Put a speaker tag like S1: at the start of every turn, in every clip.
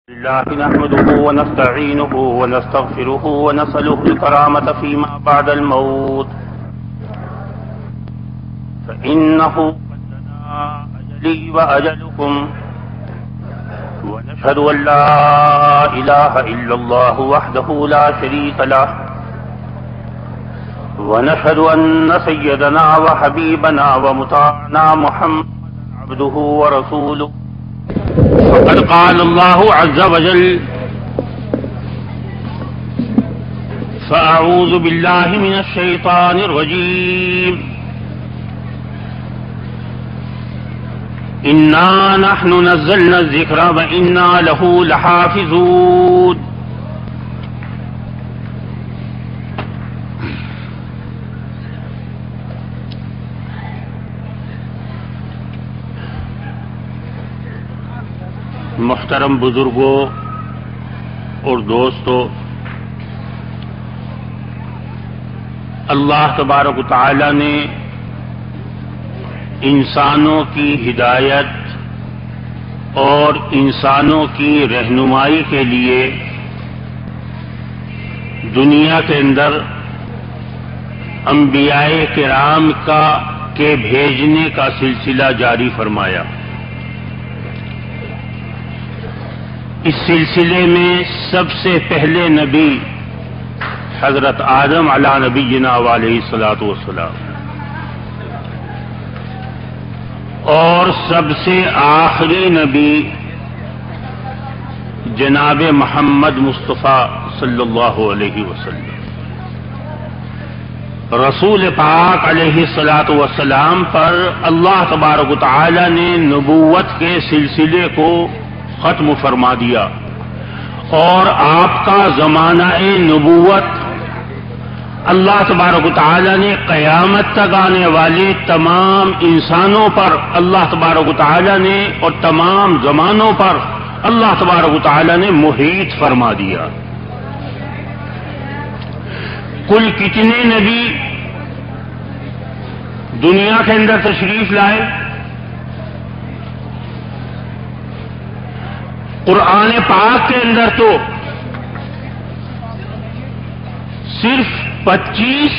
S1: الله نحمده ونستعينه ونستغفره ونسأله الكرامة فيما بعد الموت فإنه قد لنا أجلي وأجلكم ونشهد أن لا إله إلا الله وحده لا شريك له ونشهد أن سيدنا وحبيبنا ومطاعنا محمد عبده ورسوله فقد قال الله عز وجل فأعوذ بالله من الشيطان الرجيم إنا نحن نزلنا الذكر وإنا له لحافظون محترم بزرگوں اور دوستوں، اللہ تبارک و تعالی نے انسانوں کی ہدایت اور انسانوں کی رہنمائی کے لیے دنیا کے اندر انبیاء کرام کے بھیجنے کا سلسلہ جاری فرمایا۔ اس سلسلے میں سب سے پہلے نبی حضرت آدم علی نبینا علیہ الصلوۃ والسلام، اور سب سے آخری نبی جناب محمد مصطفیٰ صلی اللہ علیہ وسلم۔ رسول پاک علیہ الصلوۃ والسلام پر اللہ تبارک و تعالی نے نبوت کے سلسلے کو ختم فرما دیا، اور آپ کا زمانہ نبوت اللہ تبارک و تعالی نے قیامت تک آنے والے تمام انسانوں پر اللہ تبارک و تعالی نے اور تمام زمانوں پر اللہ تبارک و تعالی نے محیط فرما دیا۔ کل کتنے نبی دنیا کے اندر تشریف لائے؟ قرآن پاک کے اندر تو صرف 25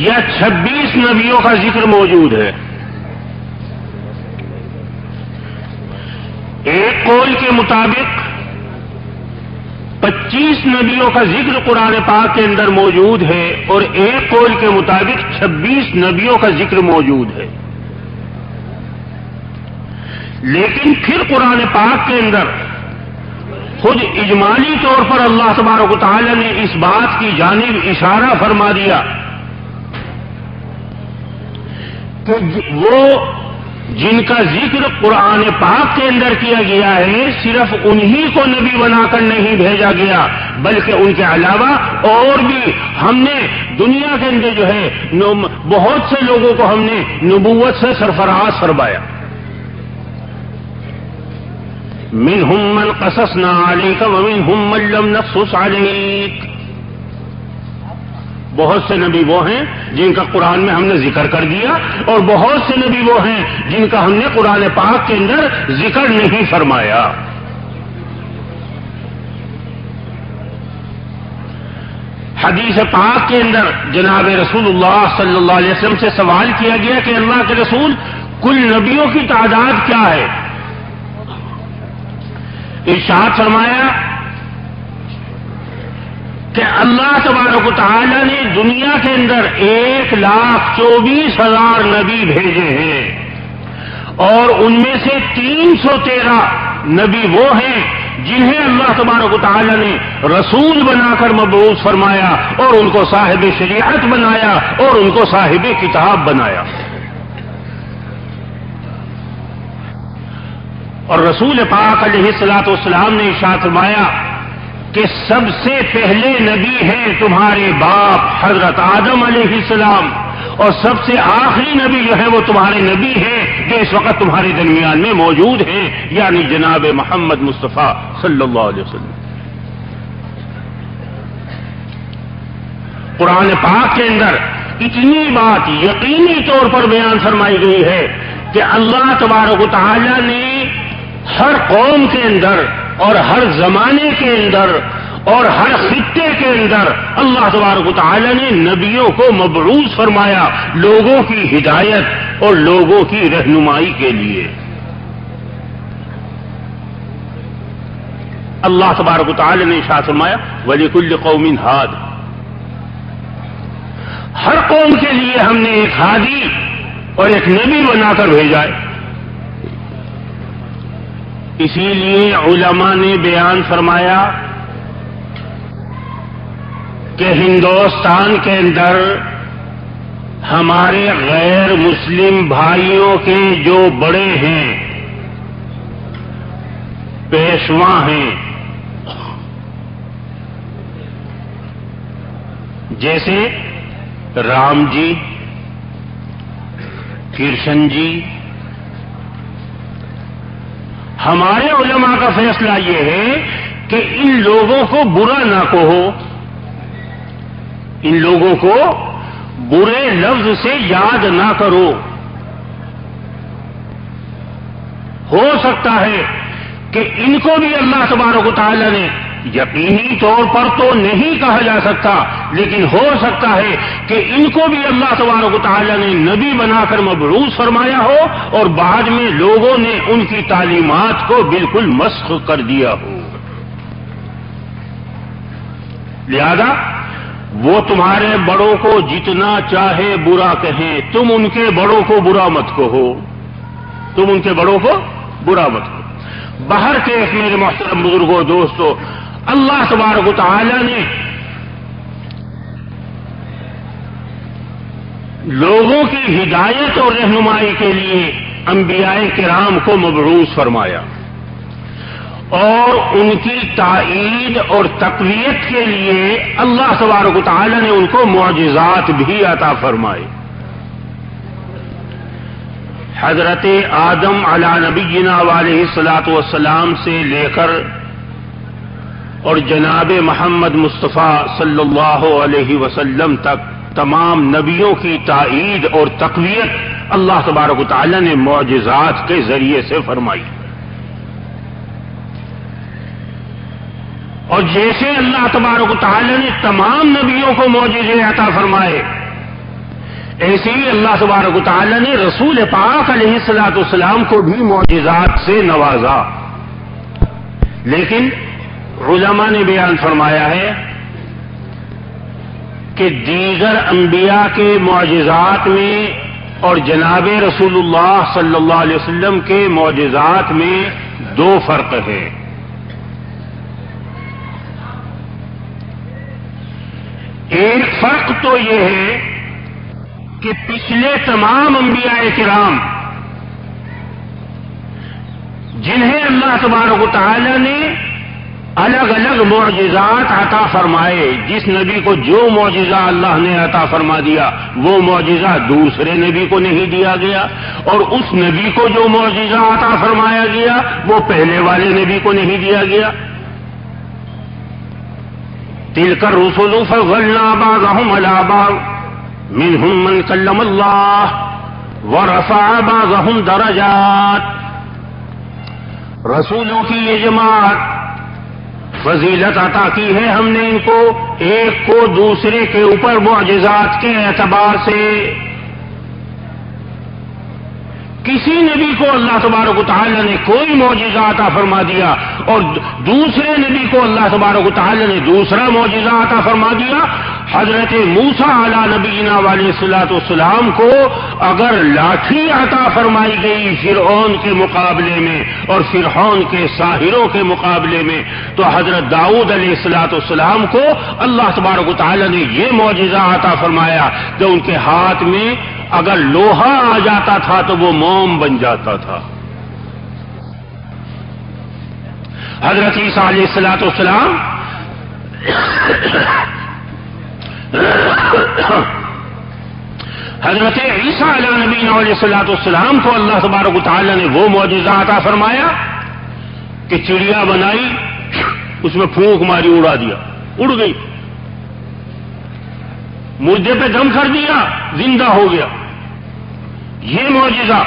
S1: یا 26 نبیوں کا ذکر موجود ہے۔ ایک قول کے مطابق 25 نبیوں کا ذکر قرآن پاک کے اندر موجود ہے، اور ایک قول کے مطابق 26 نبیوں کا ذکر موجود ہے۔ لیکن پھر قرآن پاک کے اندر خود اجمالی طور پر اللہ تبارک و تعالی نے اس بات کی جانب اشارہ فرما دیا کہ وہ جن کا ذکر قرآن پاک کے اندر کیا گیا ہے صرف انہی کو نبی بنا کر نہیں بھیجا گیا، بلکہ ان کے علاوہ اور بھی ہم نے دنیا کے اندر جو ہے بہت سے لوگوں کو ہم نے نبوت سے سرفراز فرمایا۔ منہم من قصصنا علیک ومنہم من لم نقصص علیک۔ بہت سے نبی وہ ہیں جن کا قرآن میں ہم نے ذکر کر دیا، اور بہت سے نبی وہ ہیں جن کا ہم نے قرآن پاک کے اندر ذکر نہیں فرمایا۔ حدیث پاک کے اندر جناب رسول اللہ صلی اللہ علیہ وسلم سے سوال کیا گیا کہ اللہ کے رسول، کل نبیوں کی تعداد کیا ہے؟ ارشاد فرمایا کہ اللہ تبارک و تعالی نے دنیا کے اندر 1,24,000 نبی بھیجے ہیں، اور ان میں سے 313 نبی وہ ہیں جنہیں اللہ تبارک و تعالی نے رسول بنا کر مبعوث فرمایا، اور ان کو صاحب شریعت بنایا، اور ان کو صاحب کتاب بنایا۔ اور رسول پاک علیہ الصلوۃ والسلام نے ارشاد فرمایا کہ سب سے پہلے نبی ہیں تمہارے باپ حضرت آدم علیہ السلام، اور سب سے آخری نبی جو ہے وہ تمہارے نبی ہیں جو اس وقت تمہارے درمیان میں موجود ہیں، یعنی جناب محمد مصطفیٰ صلی اللہ علیہ وسلم۔ قرآن پاک کے اندر اتنی بات یقینی طور پر بیان فرمائی گئی ہے کہ اللہ تبارک و تعالی نے ہر قوم کے اندر اور ہر زمانے کے اندر اور ہر خطے کے اندر اللہ تبارک و تعالی نے نبیوں کو مبعوث فرمایا لوگوں کی ہدایت اور لوگوں کی رہنمائی کے لیے۔ اللہ تبارک و تعالی نے ارشاد فرمایا وَلِكُلِّ قَوْمٍ ہاد، ہر قوم کے لیے ہم نے ایک ہادی اور ایک نبی بنا کر بھیجا ہے۔ اسی لیے علماء نے بیان فرمایا کہ ہندوستان کے اندر ہمارے غیر مسلم بھائیوں کے جو بڑے ہیں، پیشوا ہیں، جیسے رام جی، کرشن جی، ہمارے علماء کا فیصلہ یہ ہے کہ ان لوگوں کو برا نہ کہو، ان لوگوں کو برے لفظ سے یاد نہ کرو۔ ہو سکتا ہے کہ ان کو بھی اللہ تبارک و تعالی نے یقینی طور پر تو نہیں کہا جا سکتا، لیکن ہو سکتا ہے کہ ان کو بھی اللہ تبارک و تعالی نے نبی بنا کر مبعوث فرمایا ہو اور بعد میں لوگوں نے ان کی تعلیمات کو بالکل مسخ کر دیا ہو۔ لہذا وہ تمہارے بڑوں کو جتنا چاہے برا کہیں، تم ان کے بڑوں کو برا مت کہو، تم ان کے بڑوں کو برا مت کہو۔ باہر کے میرے محترم بزرگوں دوستو، اللہ تبارک و تعالی نے لوگوں کی ہدایت اور رہنمائی کے لیے انبیاء کرام کو مبعوث فرمایا اور ان کی تائید اور تقویت کے لیے اللہ تبارک و تعالی نے ان کو معجزات بھی عطا فرمائے۔ حضرت آدم علی نبینا علیہ الصلوۃ والسلام سے لے کر اور جناب محمد مصطفیٰ صلی اللہ علیہ وسلم تک تمام نبیوں کی تائید اور تقویت اللہ تبارک و تعالی نے معجزات کے ذریعے سے فرمائی۔ اور جیسے اللہ تبارک و تعالی نے تمام نبیوں کو معجزے عطا فرمائے، ایسے ہی اللہ تبارک و تعالی نے رسول پاک علیہ الصلوۃ والسلام کو بھی معجزات سے نوازا۔ لیکن علماء نے بیان فرمایا ہے کہ دیگر انبیاء کے معجزات میں اور جناب رسول اللہ صلی اللہ علیہ وسلم کے معجزات میں دو فرق ہے۔ ایک فرق تو یہ ہے کہ پچھلے تمام انبیاء کرام جنہیں اللہ تبارک و تعالی نے الگ الگ معجزات عطا فرمائے، جس نبی کو جو معجزہ اللہ نے عطا فرما دیا وہ معجزہ دوسرے نبی کو نہیں دیا گیا، اور اس نبی کو جو معجزہ عطا فرمایا گیا وہ پہلے والے نبی کو نہیں دیا گیا۔ تلک الرسل فضلنا بعضهم على بعض منهم من کلم اللہ ورفع بعضهم درجات۔ رسولوں کی یہ جماعت فضیلت عطا کی ہے ہم نے ان کو، ایک کو دوسرے کے اوپر معجزات کے اعتبار سے۔ کسی نبی کو اللہ تبارک و تعالی نے کوئی معجزہ عطا فرما دیا اور دوسرے نبی کو اللہ تبارک و تعالی نے دوسرا معجزہ عطا فرما دیا۔ حضرت موسیٰ علی نبینا علیہ الصلوۃ والسلام کو اگر لاٹھی عطا فرمائی گئی فرعون کے مقابلے میں اور فرعون کے ساحروں کے مقابلے میں، تو حضرت داؤد علیہ الصلوۃ والسلام کو اللہ تبارک و تعالی نے یہ معجزہ عطا فرمایا کہ ان کے ہاتھ میں اگر لوہا آ جاتا تھا تو وہ موم بن جاتا تھا۔ حضرت عیسیٰ علیہ الصلوۃ والسلام حضرت عیسیٰ علیہ نبینا علیہ الصلوۃ والسلام کو اللہ تبارک و تعالی نے وہ معجزہ عطا فرمایا کہ چڑیا بنائی، اس میں پھونک ماری، اڑا دیا، اڑ گئی۔ مردے پہ دم کر دیا، زندہ ہو گیا۔ یہ معجزہ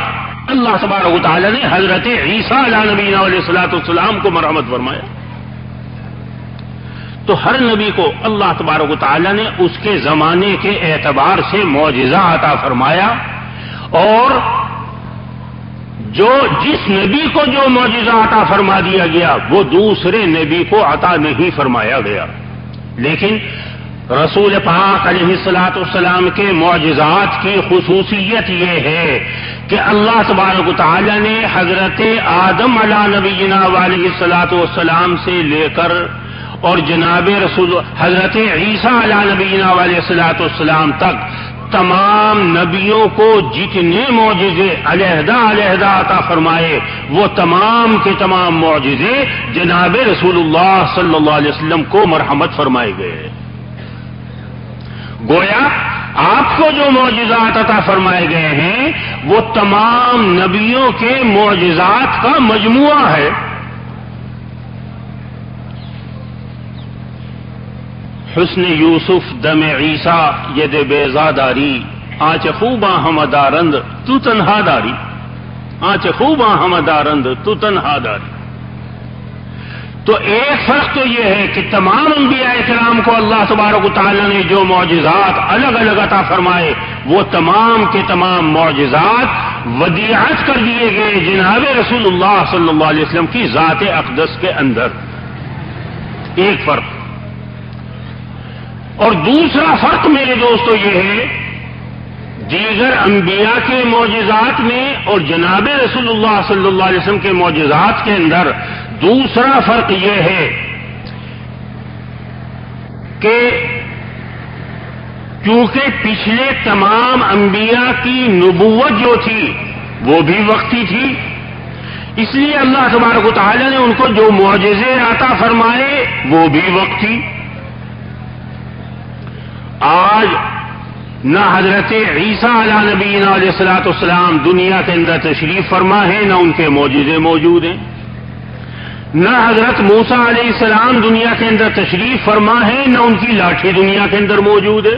S1: اللہ تبارک و تعالی نے حضرت عیسیٰ علیہ نبینا علیہ الصلوۃ والسلام کو مرحمت فرمایا. تو ہر نبی کو اللہ تبارک و تعالی نے اس کے زمانے کے اعتبار سے معجزہ عطا فرمایا، اور جس نبی کو جو معجزہ عطا فرما دیا گیا وہ دوسرے نبی کو عطا نہیں فرمایا گیا. لیکن رسول پاک علیہ الصلوۃ والسلام کے معجزات کی خصوصیت یہ ہے کہ اللہ تبارک و تعالی نے حضرت آدم علیہ نبینا علیہ الصلوۃ والسلام سے لے کر اور جناب رسول حضرت عیسیٰ علیہ نبینا علیہ الصلوۃ والسلام تک تمام نبیوں کو جتنے معجزے علیحدہ علیحدہ عطا فرمائے وہ تمام کے تمام معجزے جناب رسول اللہ صلی اللہ علیہ وسلم کو مرحمت فرمائے گئے. گویا آپ کو جو معجزات عطا فرمائے گئے ہیں وہ تمام نبیوں کے معجزات کا مجموعہ ہے. حسن یوسف دم عیسیٰ ید بیضا داری آنچ خوباں ہم دارند تو تنہا داری آنچ خوباں ہم دارند تو تنہا داری. تو ایک فرق تو یہ ہے کہ تمام انبیاء کرام کو اللہ تبارک و تعالی نے جو معجزات الگ الگ عطا فرمائے وہ تمام کے تمام معجزات ودیعت کر دیے گئے جناب رسول اللہ صلی اللہ علیہ وسلم کی ذات اقدس کے اندر. ایک فرق. اور دوسرا فرق میرے دوستو یہ ہے دیگر انبیاء کے معجزات میں اور جناب رسول اللہ صلی اللہ علیہ وسلم کے معجزات کے اندر دوسرا فرق یہ ہے کہ کیونکہ پچھلے تمام انبیاء کی نبوت جو تھی وہ بھی وقتی تھی، اس لیے اللہ تبارک و تعالی نے ان کو جو معجزے عطا فرمائے وہ بھی وقتی. آج نہ حضرت عیسیٰ علیہ نبینا علیہ الصلوۃ والسلام دنیا کے اندر تشریف فرما ہے، نہ ان کے معجزے موجود ہیں. نہ حضرت موسیٰ علیہ السلام دنیا کے اندر تشریف فرما ہے، نہ ان کی لاٹھی دنیا کے اندر موجود ہے.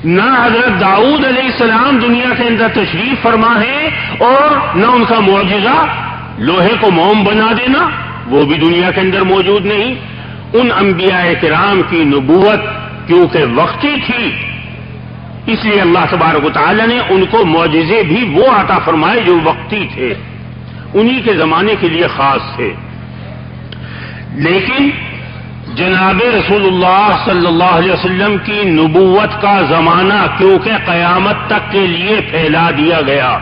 S1: نہ حضرت داؤد علیہ السلام دنیا کے اندر تشریف فرما ہے، اور نہ ان کا معجزہ لوہے کو موم بنا دینا وہ بھی دنیا کے اندر موجود نہیں. ان انبیاء کرام کی نبوت کیونکہ وقتی تھی اس لیے اللہ تبارک و تعالی نے ان کو معجزے بھی وہ عطا فرمائے جو وقتی تھے، انہی کے زمانے کے لیے خاص تھے. لیکن جناب رسول اللہ صلی اللہ علیہ وسلم کی نبوت کا زمانہ کیونکہ قیامت تک کے لیے پھیلا دیا گیا.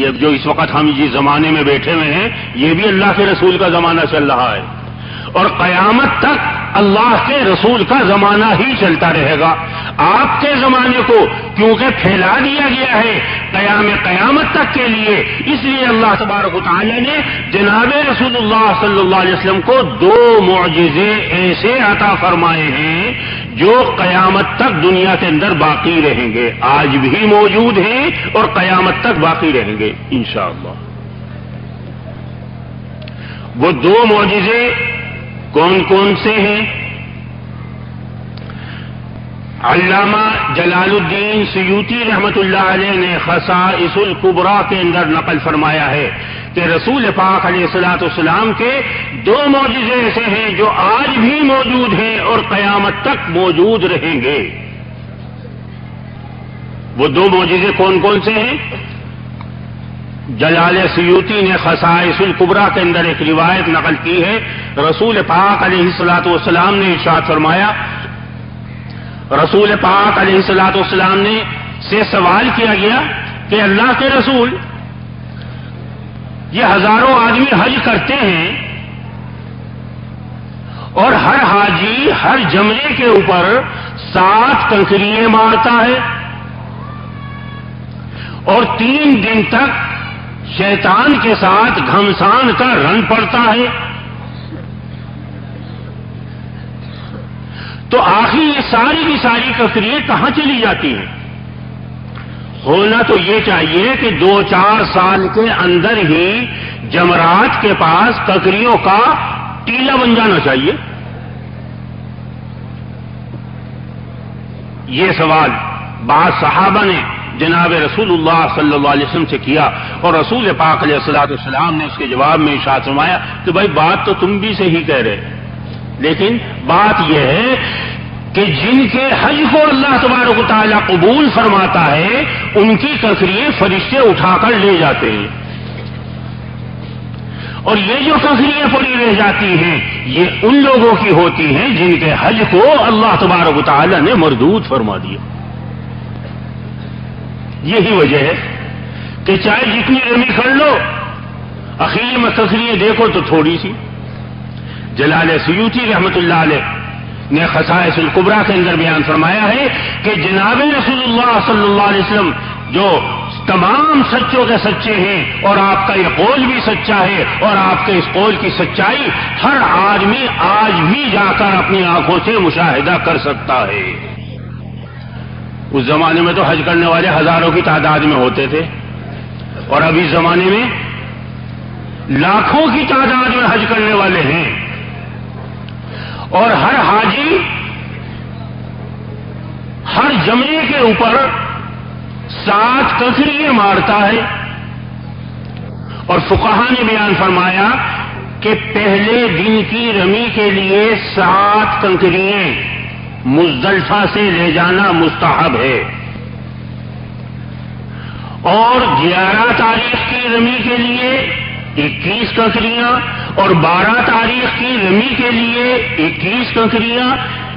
S1: یہ جو اس وقت ہم جس زمانے میں بیٹھے ہوئے ہیں یہ بھی اللہ کے رسول کا زمانہ چل رہا ہے، اور قیامت تک اللہ کے رسول کا زمانہ ہی چلتا رہے گا. آپ کے زمانے کو کیونکہ پھیلا دیا گیا ہے قیامت تک کے لیے، اس لیے اللہ تبارک و تعالی نے جناب رسول اللہ صلی اللہ علیہ وسلم کو دو معجزے ایسے عطا فرمائے ہیں جو قیامت تک دنیا کے اندر باقی رہیں گے، آج بھی موجود ہیں اور قیامت تک باقی رہیں گے انشاءاللہ. وہ دو معجزے کون کون سے ہیں؟ علامہ جلال الدین سیوطی رحمت اللہ علیہ نے خصائص الکبریٰ کے اندر نقل فرمایا ہے کہ رسول پاک علیہ الصلوۃ والسلام کے دو معجزے ایسے ہیں جو آج بھی موجود ہیں اور قیامت تک موجود رہیں گے. وہ دو معجزے کون کون سے ہیں؟ جلال سیوطی نے خصائص الکبریٰ کے اندر ایک روایت نقل کی ہے. رسول پاک علیہ الصلوۃ والسلام نے ارشاد فرمایا، رسول پاک علیہ الصلوۃ والسلام نے سے سوال کیا گیا کہ اللہ کے رسول یہ ہزاروں آدمی حج کرتے ہیں اور ہر حاجی ہر جمرے کے اوپر 7 کنکریاں مارتا ہے اور 3 دن تک شیطان کے ساتھ گھمسان کا رن پڑتا ہے، تو آخر یہ ساری کی ساری کنکریاں کہاں چلی جاتی ہیں؟ ہونا تو یہ چاہیے کہ 2-4 سال کے اندر ہی جمرات کے پاس کنکریوں کا ٹیلا بن جانا چاہیے. یہ سوال بعض صحابہ نے جناب رسول اللہ صلی اللہ علیہ وسلم سے کیا، اور رسول پاک علیہ الصلوۃ والسلام نے اس کے جواب میں ارشاد فرمایا کہ بھائی بات تو تم بھی صحیح کہہ رہے، لیکن بات یہ ہے کہ جن کے حج کو اللہ تبارک و تعالیٰ قبول فرماتا ہے ان کی ککریاں فرشتے اٹھا کر لے جاتے ہیں، اور یہ جو ککریاں پڑی رہ جاتی ہیں یہ ان لوگوں کی ہوتی ہیں جن کے حج کو اللہ تبارک و تعالیٰ نے مردود فرما دیا۔ یہی وجہ ہے کہ چاہے جتنی رمی کر لو، اخیر میں ککریاں دیکھو تو تھوڑی سی۔ جلال سیوطی رحمۃ اللہ علیہ نے خصائص الکبریٰ کے اندر بیان فرمایا ہے کہ جناب رسول اللہ صلی اللہ علیہ وسلم جو تمام سچوں کے سچے ہیں، اور آپ کا یہ قول بھی سچا ہے، اور آپ کے اس قول کی سچائی ہر آدمی آج بھی جا کر اپنی آنکھوں سے مشاہدہ کر سکتا ہے۔ اس زمانے میں تو حج کرنے والے ہزاروں کی تعداد میں ہوتے تھے، اور اب اس زمانے میں لاکھوں کی تعداد میں حج کرنے والے ہیں، اور ہر حاجی ہر جمرے کے اوپر 7 ککریاں مارتا ہے، اور فقہا نے بیان فرمایا کہ پہلے دن کی رمی کے لیے 7 کنکریاں مزدلفہ سے لے جانا مستحب ہے، اور 11 تاریخ کی رمی کے لیے 21 کنکریاں، اور 12 تاریخ کی رمی کے لیے 21 کنکریاں۔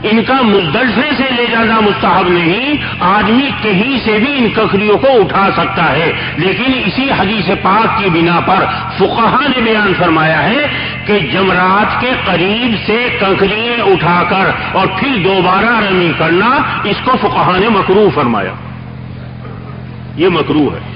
S1: ان کا مزدلفے سے لے جانا مستحب نہیں، آدمی کہیں سے بھی ان کنکریوں کو اٹھا سکتا ہے، لیکن اسی حدیث پاک کی بنا پر فقہا نے بیان فرمایا ہے کہ جمرات کے قریب سے کنکریاں اٹھا کر اور پھر دوبارہ رمی کرنا، اس کو فقہا نے مکروہ فرمایا۔ یہ مکروہ ہے،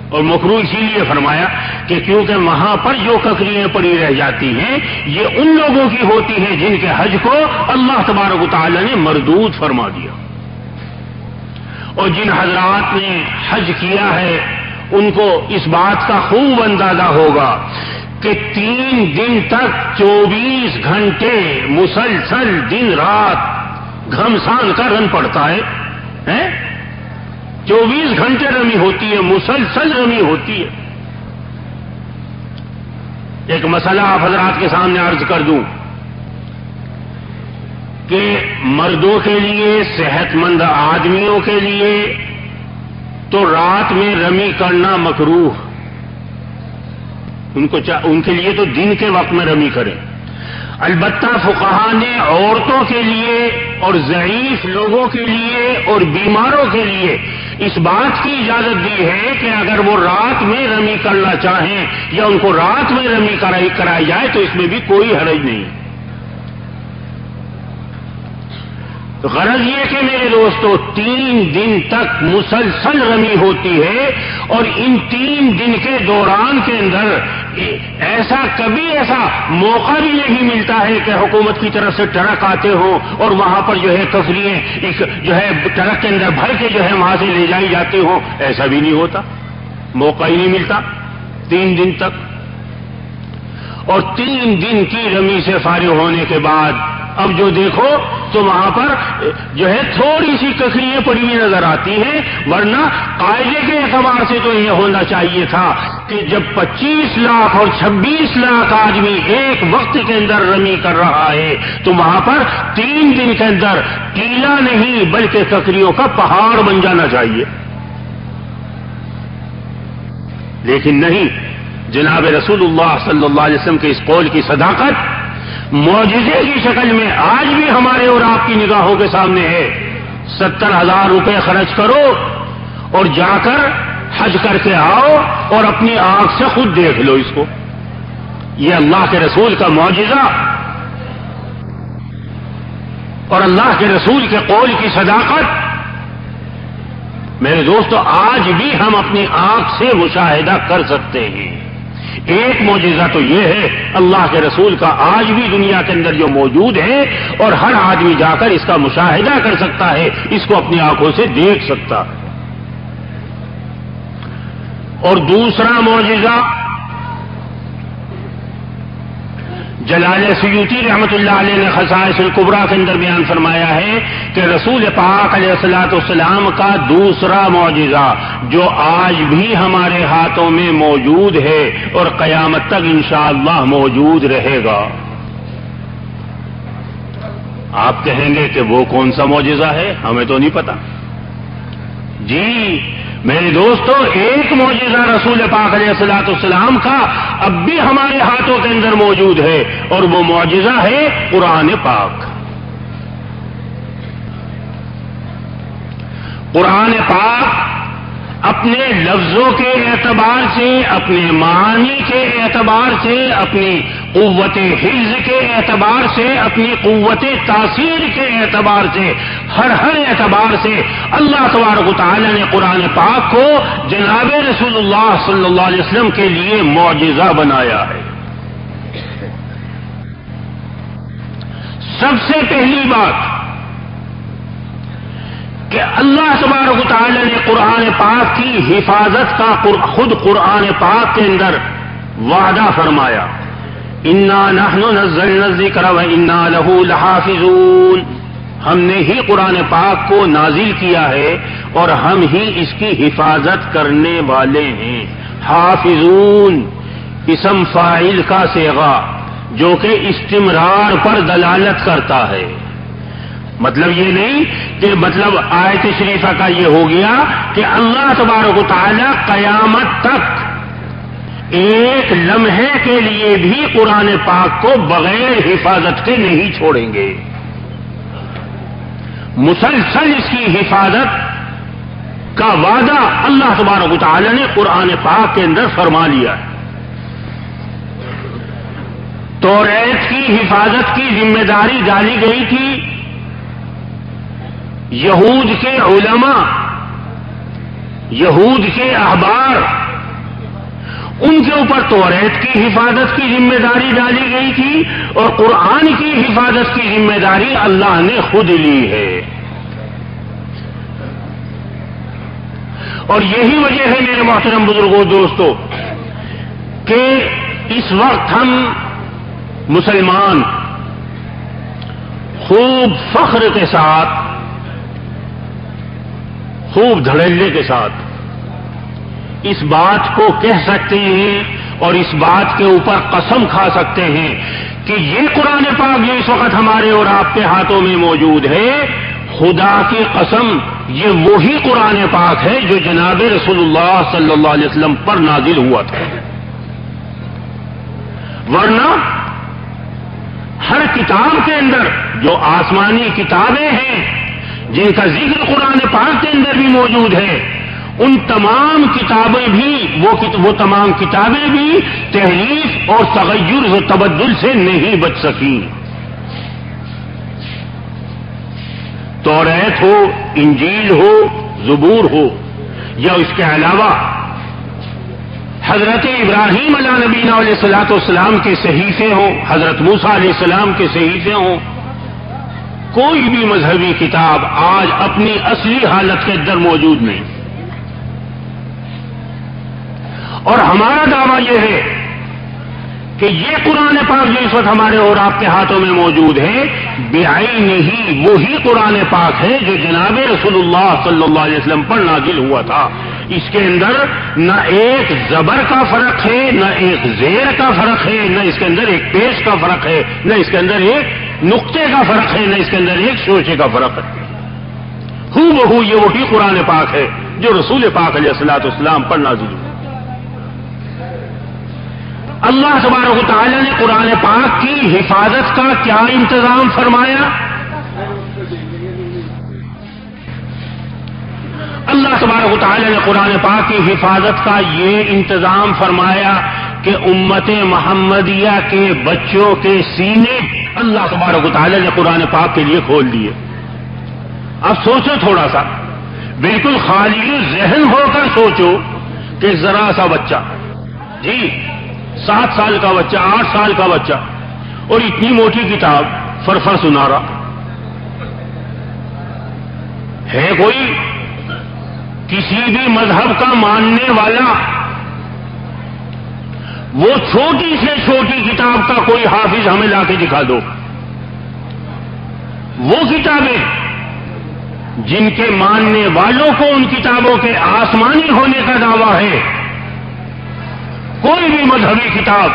S1: اور مکروہ اسی لیے فرمایا کہ کیونکہ وہاں پر جو ککریاں پڑی رہ جاتی ہیں یہ ان لوگوں کی ہوتی ہیں جن کے حج کو اللہ تبارک و تعالی نے مردود فرما دیا، اور جن حضرات نے حج کیا ہے ان کو اس بات کا خوب اندازہ ہوگا کہ 3 دن تک 24 گھنٹے مسلسل دن رات گھمسان کا رن پڑتا ہے، 24 گھنٹے رمی ہوتی ہے، مسلسل رمی ہوتی ہے۔ ایک مسئلہ آپ حضرات کے سامنے عرض کر دوں کہ مردوں کے لیے، صحت مند آدمیوں کے لیے تو رات میں رمی کرنا مکروہ، ان کے لیے تو دن کے وقت میں رمی کریں۔ البتہ فقہا نے عورتوں کے لیے اور ضعیف لوگوں کے لیے اور بیماروں کے لیے اس بات کی اجازت دی ہے کہ اگر وہ رات میں رمی کرنا چاہیں یا ان کو رات میں رمی کرائی جائے تو اس میں بھی کوئی حرج نہیں۔ تو غرض یہ کہ میرے دوستو 3 دن تک مسلسل رمی ہوتی ہے، اور ان 3 دن کے دوران کے اندر کبھی ایسا موقع بھی نہیں ملتا ہے کہ حکومت کی طرف سے ٹرک آتے ہوں اور وہاں پر جو ہے تفریحیں جو ہے ٹرک کے اندر بھر کے جو ہے وہاں سے لے جائی جاتی ہوں، ایسا بھی نہیں ہوتا، موقع ہی نہیں ملتا 3 دن تک۔ اور 3 دن کی رمی سے فارغ ہونے کے بعد اب جو دیکھو تو وہاں پر جو ہے تھوڑی سی ککریاں پڑی ہوئی نظر آتی ہیں، ورنہ قاعدے کے اعتبار سے تو یہ ہونا چاہیے تھا کہ جب 25 لاکھ اور 26 لاکھ آدمی ایک وقت کے اندر رمی کر رہا ہے تو وہاں پر 3 دن کے اندر ٹیلا نہیں بلکہ ککریوں کا پہاڑ بن جانا چاہیے، لیکن نہیں۔ جناب رسول اللہ صلی اللہ علیہ وسلم کے اس قول کی صداقت معجزے کی شکل میں آج بھی ہمارے اور آپ کی نگاہوں کے سامنے ہے۔ 70,000 روپے خرچ کرو اور جا کر حج کر کے آؤ اور اپنی آنکھ سے خود دیکھ لو اس کو۔ یہ اللہ کے رسول کا معجزہ اور اللہ کے رسول کے قول کی صداقت میرے دوستو آج بھی ہم اپنی آنکھ سے مشاہدہ کر سکتے ہیں۔ ایک معجزہ تو یہ ہے اللہ کے رسول کا آج بھی دنیا کے اندر جو موجود ہے، اور ہر آدمی جا کر اس کا مشاہدہ کر سکتا ہے، اس کو اپنی آنکھوں سے دیکھ سکتا ہے۔ اور دوسرا معجزہ جلال سیوطی رحمۃ اللہ علیہ نے خصائص الکبریٰ کے اندر بیان فرمایا ہے کہ رسول پاک علیہ الصلوۃ والسلام کا دوسرا معجزہ جو آج بھی ہمارے ہاتھوں میں موجود ہے اور قیامت تک انشاءاللہ موجود رہے گا. آپ کہیں گے کہ وہ کون سا معجزہ ہے؟ ہمیں تو نہیں پتا. جی میرے دوستو، ایک معجزہ رسول پاک علیہ الصلوۃ والسلام کا اب بھی ہمارے ہاتھوں کے اندر موجود ہے، اور وہ معجزہ ہے قرآن پاک. قرآن پاک اپنے لفظوں کے اعتبار سے، اپنے معانی کے اعتبار سے، اپنی قوت حفظ کے اعتبار سے، اپنی قوت تاثیر کے اعتبار سے، ہر اعتبار سے اللہ تبارک و تعالی نے قرآن پاک کو جناب رسول اللہ صلی اللہ علیہ وسلم کے لیے معجزہ بنایا ہے. سب سے پہلی بات کہ اللہ تبارک و تعالی نے قرآن پاک کی حفاظت کا خود قرآن پاک کے اندر وعدہ فرمایا. انا نحن نزلنا الذکر وانا لہ لحافظون. ہم نے ہی قرآن پاک کو نازل کیا ہے اور ہم ہی اس کی حفاظت کرنے والے ہیں. حافظون اسم فاعل کا صیغہ جو کہ استمرار پر دلالت کرتا ہے. مطلب یہ نہیں کہ مطلب آیت شریفہ کا یہ ہو گیا کہ اللہ تبارک و تعالی قیامت تک ایک لمحے کے لیے بھی قرآن پاک کو بغیر حفاظت کے نہیں چھوڑیں گے. مسلسل اس کی حفاظت کا وعدہ اللہ تبارک و تعالی نے قرآن پاک کے اندر فرما لیا ہے. توریت کی حفاظت کی ذمہ داری ڈالی گئی تھی یہود کے علماء، یہود کے احبار، ان کے اوپر توریت کی حفاظت کی ذمہ داری ڈالی گئی تھی، اور قرآن کی حفاظت کی ذمہ داری اللہ نے خود لی ہے. اور یہی وجہ ہے میرے محترم بزرگوں دوستو کہ اس وقت ہم مسلمان خوب فخر کے ساتھ، خوب دھڑلے کے ساتھ اس بات کو کہہ سکتے ہیں اور اس بات کے اوپر قسم کھا سکتے ہیں کہ یہ قرآن پاک جو اس وقت ہمارے اور آپ کے ہاتھوں میں موجود ہے، خدا کی قسم یہ وہی قرآن پاک ہے جو جناب رسول اللہ صلی اللہ علیہ وسلم پر نازل ہوا تھا. ورنہ ہر کتاب کے اندر جو آسمانی کتابیں ہیں جن کا ذکر قرآن پاک کے اندر بھی موجود ہے، ان تمام کتابیں بھی وہ تمام کتابیں بھی تحریف اور تغیر و تبدل سے نہیں بچ سکیں. توریت ہو، انجیل ہو، زبور ہو، یا اس کے علاوہ حضرت ابراہیم علیہ نبینا علیہ الصلوۃ والسلام کے صحیفے ہوں، حضرت موسیٰ علیہ السلام کے صحیفے ہوں، کوئی بھی مذہبی کتاب آج اپنی اصلی حالت کے اندر موجود نہیں. اور ہمارا دعویٰ یہ ہے کہ یہ قرآن پاک جو اس وقت ہمارے اور آپ کے ہاتھوں میں موجود ہے، بعین ہی وہی قرآن پاک ہے جو جناب رسول اللہ صلی اللہ علیہ وسلم پر نازل ہوا تھا. اس کے اندر نہ ایک زبر کا فرق ہے، نہ ایک زیر کا فرق ہے، نہ اس کے اندر ایک پیش کا فرق ہے، نہ اس کے اندر ایک نقطے کا فرق ہے، نہ اس کے اندر ایک شوشے کا فرق ہے. ہو بہو یہ وہی قرآن پاک ہے جو رسول پاک علیہ الصلوۃ والسلام پر نازل ہوا. اللہ تبارک و تعالی نے قرآن پاک کی حفاظت کا کیا انتظام فرمایا؟ اللہ تبارک و تعالی نے قرآن پاک کی حفاظت کا یہ انتظام فرمایا کہ امت محمدیہ کے بچوں کے سینے اللہ تبارک و تعالی نے قرآن پاک کے لیے کھول دیے. اب سوچو تھوڑا سا، بالکل خالی ذہن ہو کر سوچو کہ ذرا سا بچہ، جی 7 سال کا بچہ، 8 سال کا بچہ، اور اتنی موٹی کتاب فرفر سنا رہا ہے. کوئی کسی بھی مذہب کا ماننے والا وہ چھوٹی سے چھوٹی کتاب کا کوئی حافظ ہمیں لا کے دکھا دو. وہ کتابیں جن کے ماننے والوں کو ان کتابوں کے آسمانی ہونے کا دعویٰ ہے، کوئی بھی مذہبی کتاب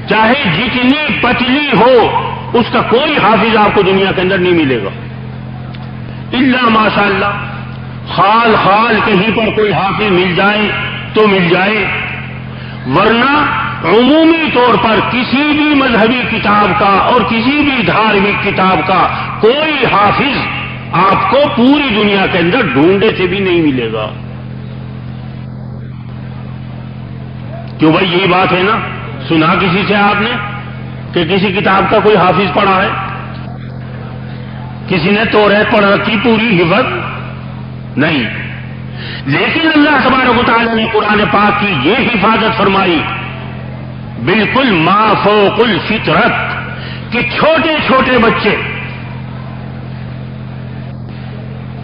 S1: چاہے جتنی پتلی ہو اس کا کوئی حافظ آپ کو دنیا کے اندر نہیں ملے گا، الا ماشاء اللہ خال خال کہیں پر کوئی حافظ مل جائے تو مل جائے، ورنہ عمومی طور پر کسی بھی مذہبی کتاب کا اور کسی بھی دھارمک کتاب کا کوئی حافظ آپ کو پوری دنیا کے اندر ڈھونڈے سے بھی نہیں ملے گا. کیوں بھائی؟ یہی بات ہے نا. سنا کسی سے آپ نے کہ کسی کتاب کا کوئی حافظ پڑھا ہے؟ کسی نے توریت پڑھ رکھی پوری حفظ نہیں. لیکن اللہ تبارک و تعالیٰ نے قرآن پاک کی یہ حفاظت فرمائی بالکل ما فوق الفطرت کہ چھوٹے چھوٹے بچے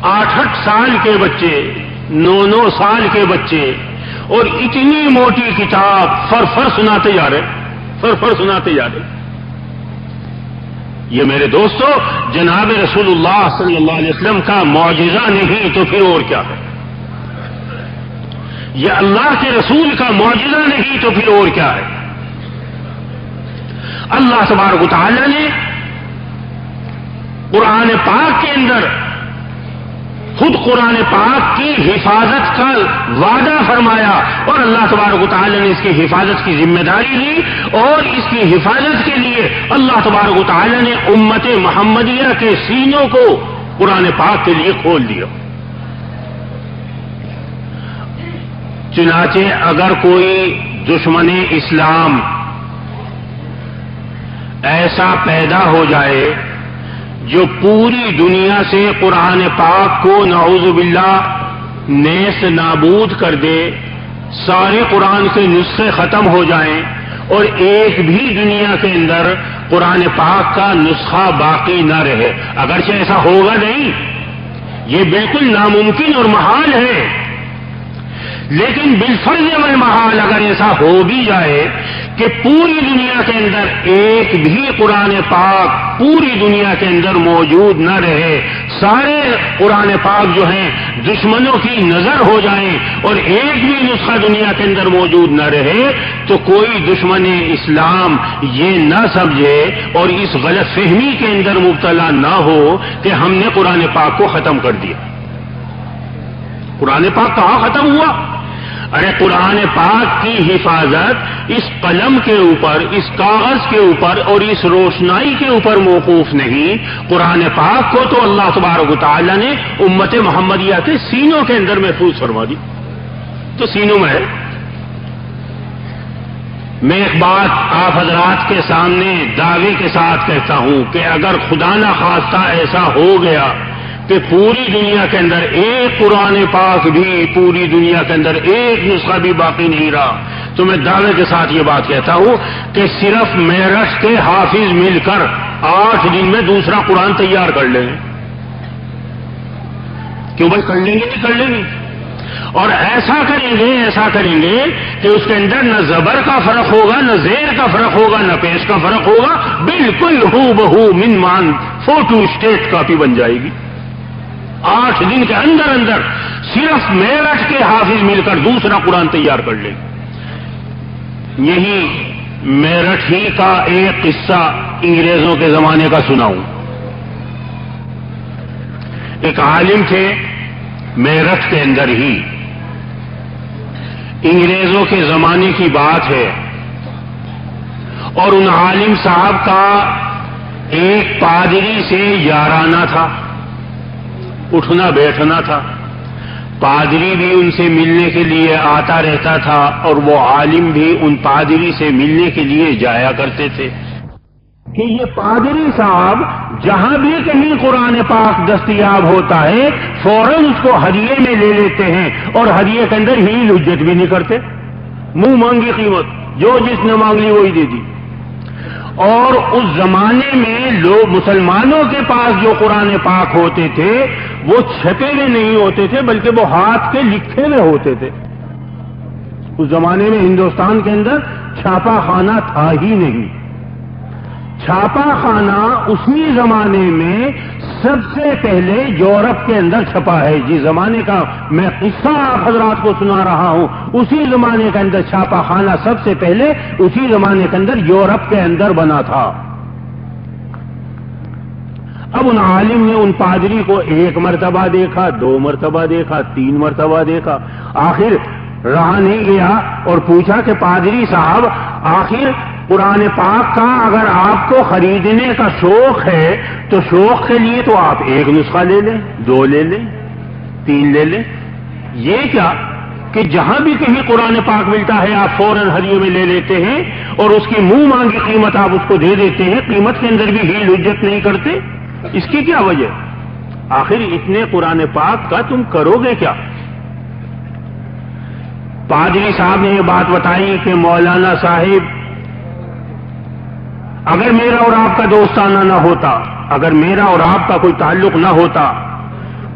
S1: 8 سال کے بچے 9 سال کے بچے اور اتنی موٹی کتاب فر سناتے جا رہے سناتے جا رہے. یہ میرے دوستو جناب رسول اللہ صلی اللہ علیہ وسلم کا معجزہ نہیں تو پھر اور کیا ہے؟ یہ اللہ کے رسول کا معجزہ نہیں تو پھر اور کیا ہے؟ اللہ تبارک و تعالی نے قرآن پاک کے اندر خود قرآن پاک کی حفاظت کا وعدہ فرمایا اور اللہ تبارک و تعالی نے اس کی حفاظت کی ذمہ داری لی اور اس کی حفاظت کے لیے اللہ تبارک و تعالی نے امت محمدیہ کے سینوں کو قرآن پاک کے لیے کھول دیا. چنانچہ اگر کوئی دشمن اسلام ایسا پیدا ہو جائے جو پوری دنیا سے قرآن پاک کو نعوذ باللہ نیست نابود کر دے، سارے قرآن کے نسخے ختم ہو جائیں اور ایک بھی دنیا کے اندر قرآن پاک کا نسخہ باقی نہ رہے، اگرچہ ایسا ہوگا نہیں، یہ بالکل ناممکن اور محال ہے، لیکن بالفرض والمحال اگر ایسا ہو بھی جائے کہ پوری دنیا کے اندر ایک بھی قرآن پاک پوری دنیا کے اندر موجود نہ رہے، سارے قرآن پاک جو ہیں دشمنوں کی نظر ہو جائیں اور ایک بھی نسخہ دنیا کے اندر موجود نہ رہے، تو کوئی دشمن اسلام یہ نہ سمجھے اور اس غلط فہمی کے اندر مبتلا نہ ہو کہ ہم نے قرآن پاک کو ختم کر دیا. قرآن پاک کہاں ختم ہوا؟ ارے قرآن پاک کی حفاظت اس قلم کے اوپر، اس کاغذ کے اوپر اور اس روشنائی کے اوپر موقوف نہیں. قرآن پاک کو تو اللہ تبارک و تعالی نے امت محمدیہ کے سینوں کے اندر محفوظ فرما دی، تو سینوں میں ہے. میں ایک بات آپ حضرات کے سامنے دعوے کے ساتھ کہتا ہوں کہ اگر خدا نہ خواستہ ایسا ہو گیا کہ پوری دنیا کے اندر ایک قرآن پاک بھی، پوری دنیا کے اندر ایک نسخہ بھی باقی نہیں رہا، تو میں دعوے کے ساتھ یہ بات کہتا ہوں کہ صرف میرٹھ کے حافظ مل کر 8 دن میں دوسرا قرآن تیار کر لیں گے. کیوں بھائی؟ کر لیں گے نہیں کر لیں گے. اور ایسا کریں گے کہ اس کے اندر نہ زبر کا فرق ہوگا، نہ زیر کا فرق ہوگا، نہ پیش کا فرق ہوگا، بالکل ہو بہو من مان فوٹو اسٹیٹ کاپی بن جائے گی. 8 دن کے اندر اندر صرف میرٹھ کے حافظ مل کر دوسرا قرآن تیار کر لیں. یہی میرٹھ ہی کا ایک قصہ انگریزوں کے زمانے کا سناؤں. ایک عالم تھے میرٹھ کے اندر ہی، انگریزوں کے زمانے کی بات ہے، اور ان عالم صاحب کا ایک پادری سے یارانہ تھا، اٹھنا بیٹھنا تھا. پادری بھی ان سے ملنے کے لیے آتا رہتا تھا اور وہ عالم بھی ان پادری سے ملنے کے لیے جایا کرتے تھے. کہ یہ پادری صاحب جہاں بھی کہیں قرآن پاک دستیاب ہوتا ہے فوراً اس کو ہدیے میں لے لیتے ہیں اور ہدیے کے اندر ہی لجت بھی نہیں کرتے، منہ مانگی قیمت، جو جس نے مانگ لی وہی دے دی. اور اس زمانے میں لوگ مسلمانوں کے پاس جو قرآن پاک ہوتے تھے وہ چھپے ہوئے نہیں ہوتے تھے، بلکہ وہ ہاتھ کے لکھے ہوئے ہوتے تھے. اس زمانے میں ہندوستان کے اندر چھاپا خانہ تھا ہی نہیں. چھاپا خانہ اسی زمانے میں سب سے پہلے یورپ کے اندر چھپا ہے. جس زمانے کا میں قصہ آپ حضرات کو سنا رہا ہوں, اسی زمانے کے اندر چھاپا خانہ سب سے پہلے اسی زمانے کے اندر یورپ کے اندر بنا تھا. اب ان عالم نے ان پادری کو 1 مرتبہ دیکھا, 2 مرتبہ دیکھا, 3 مرتبہ دیکھا, آخر رہا نہیں گیا اور پوچھا کہ پادری صاحب, آخر قرآن پاک کا اگر آپ کو خریدنے کا شوق ہے تو شوق کے لیے تو آپ 1 نسخہ لے لیں, 2 لے لیں, 3 لے لیں. یہ کیا کہ جہاں بھی کہیں قرآن پاک ملتا ہے آپ فوراً ہریے میں لے لیتے ہیں اور اس کی منہ مانگی قیمت آپ اس کو دے دیتے ہیں, قیمت کے اندر بھی ہیل حجت نہیں کرتے. اس کی کیا وجہ؟ آخر اتنے قرآن پاک کا تم کرو گے کیا؟ پادری صاحب نے یہ بات بتائی کہ مولانا صاحب, اگر میرا اور آپ کا دوستانہ نہ ہوتا, اگر میرا اور آپ کا کوئی تعلق نہ ہوتا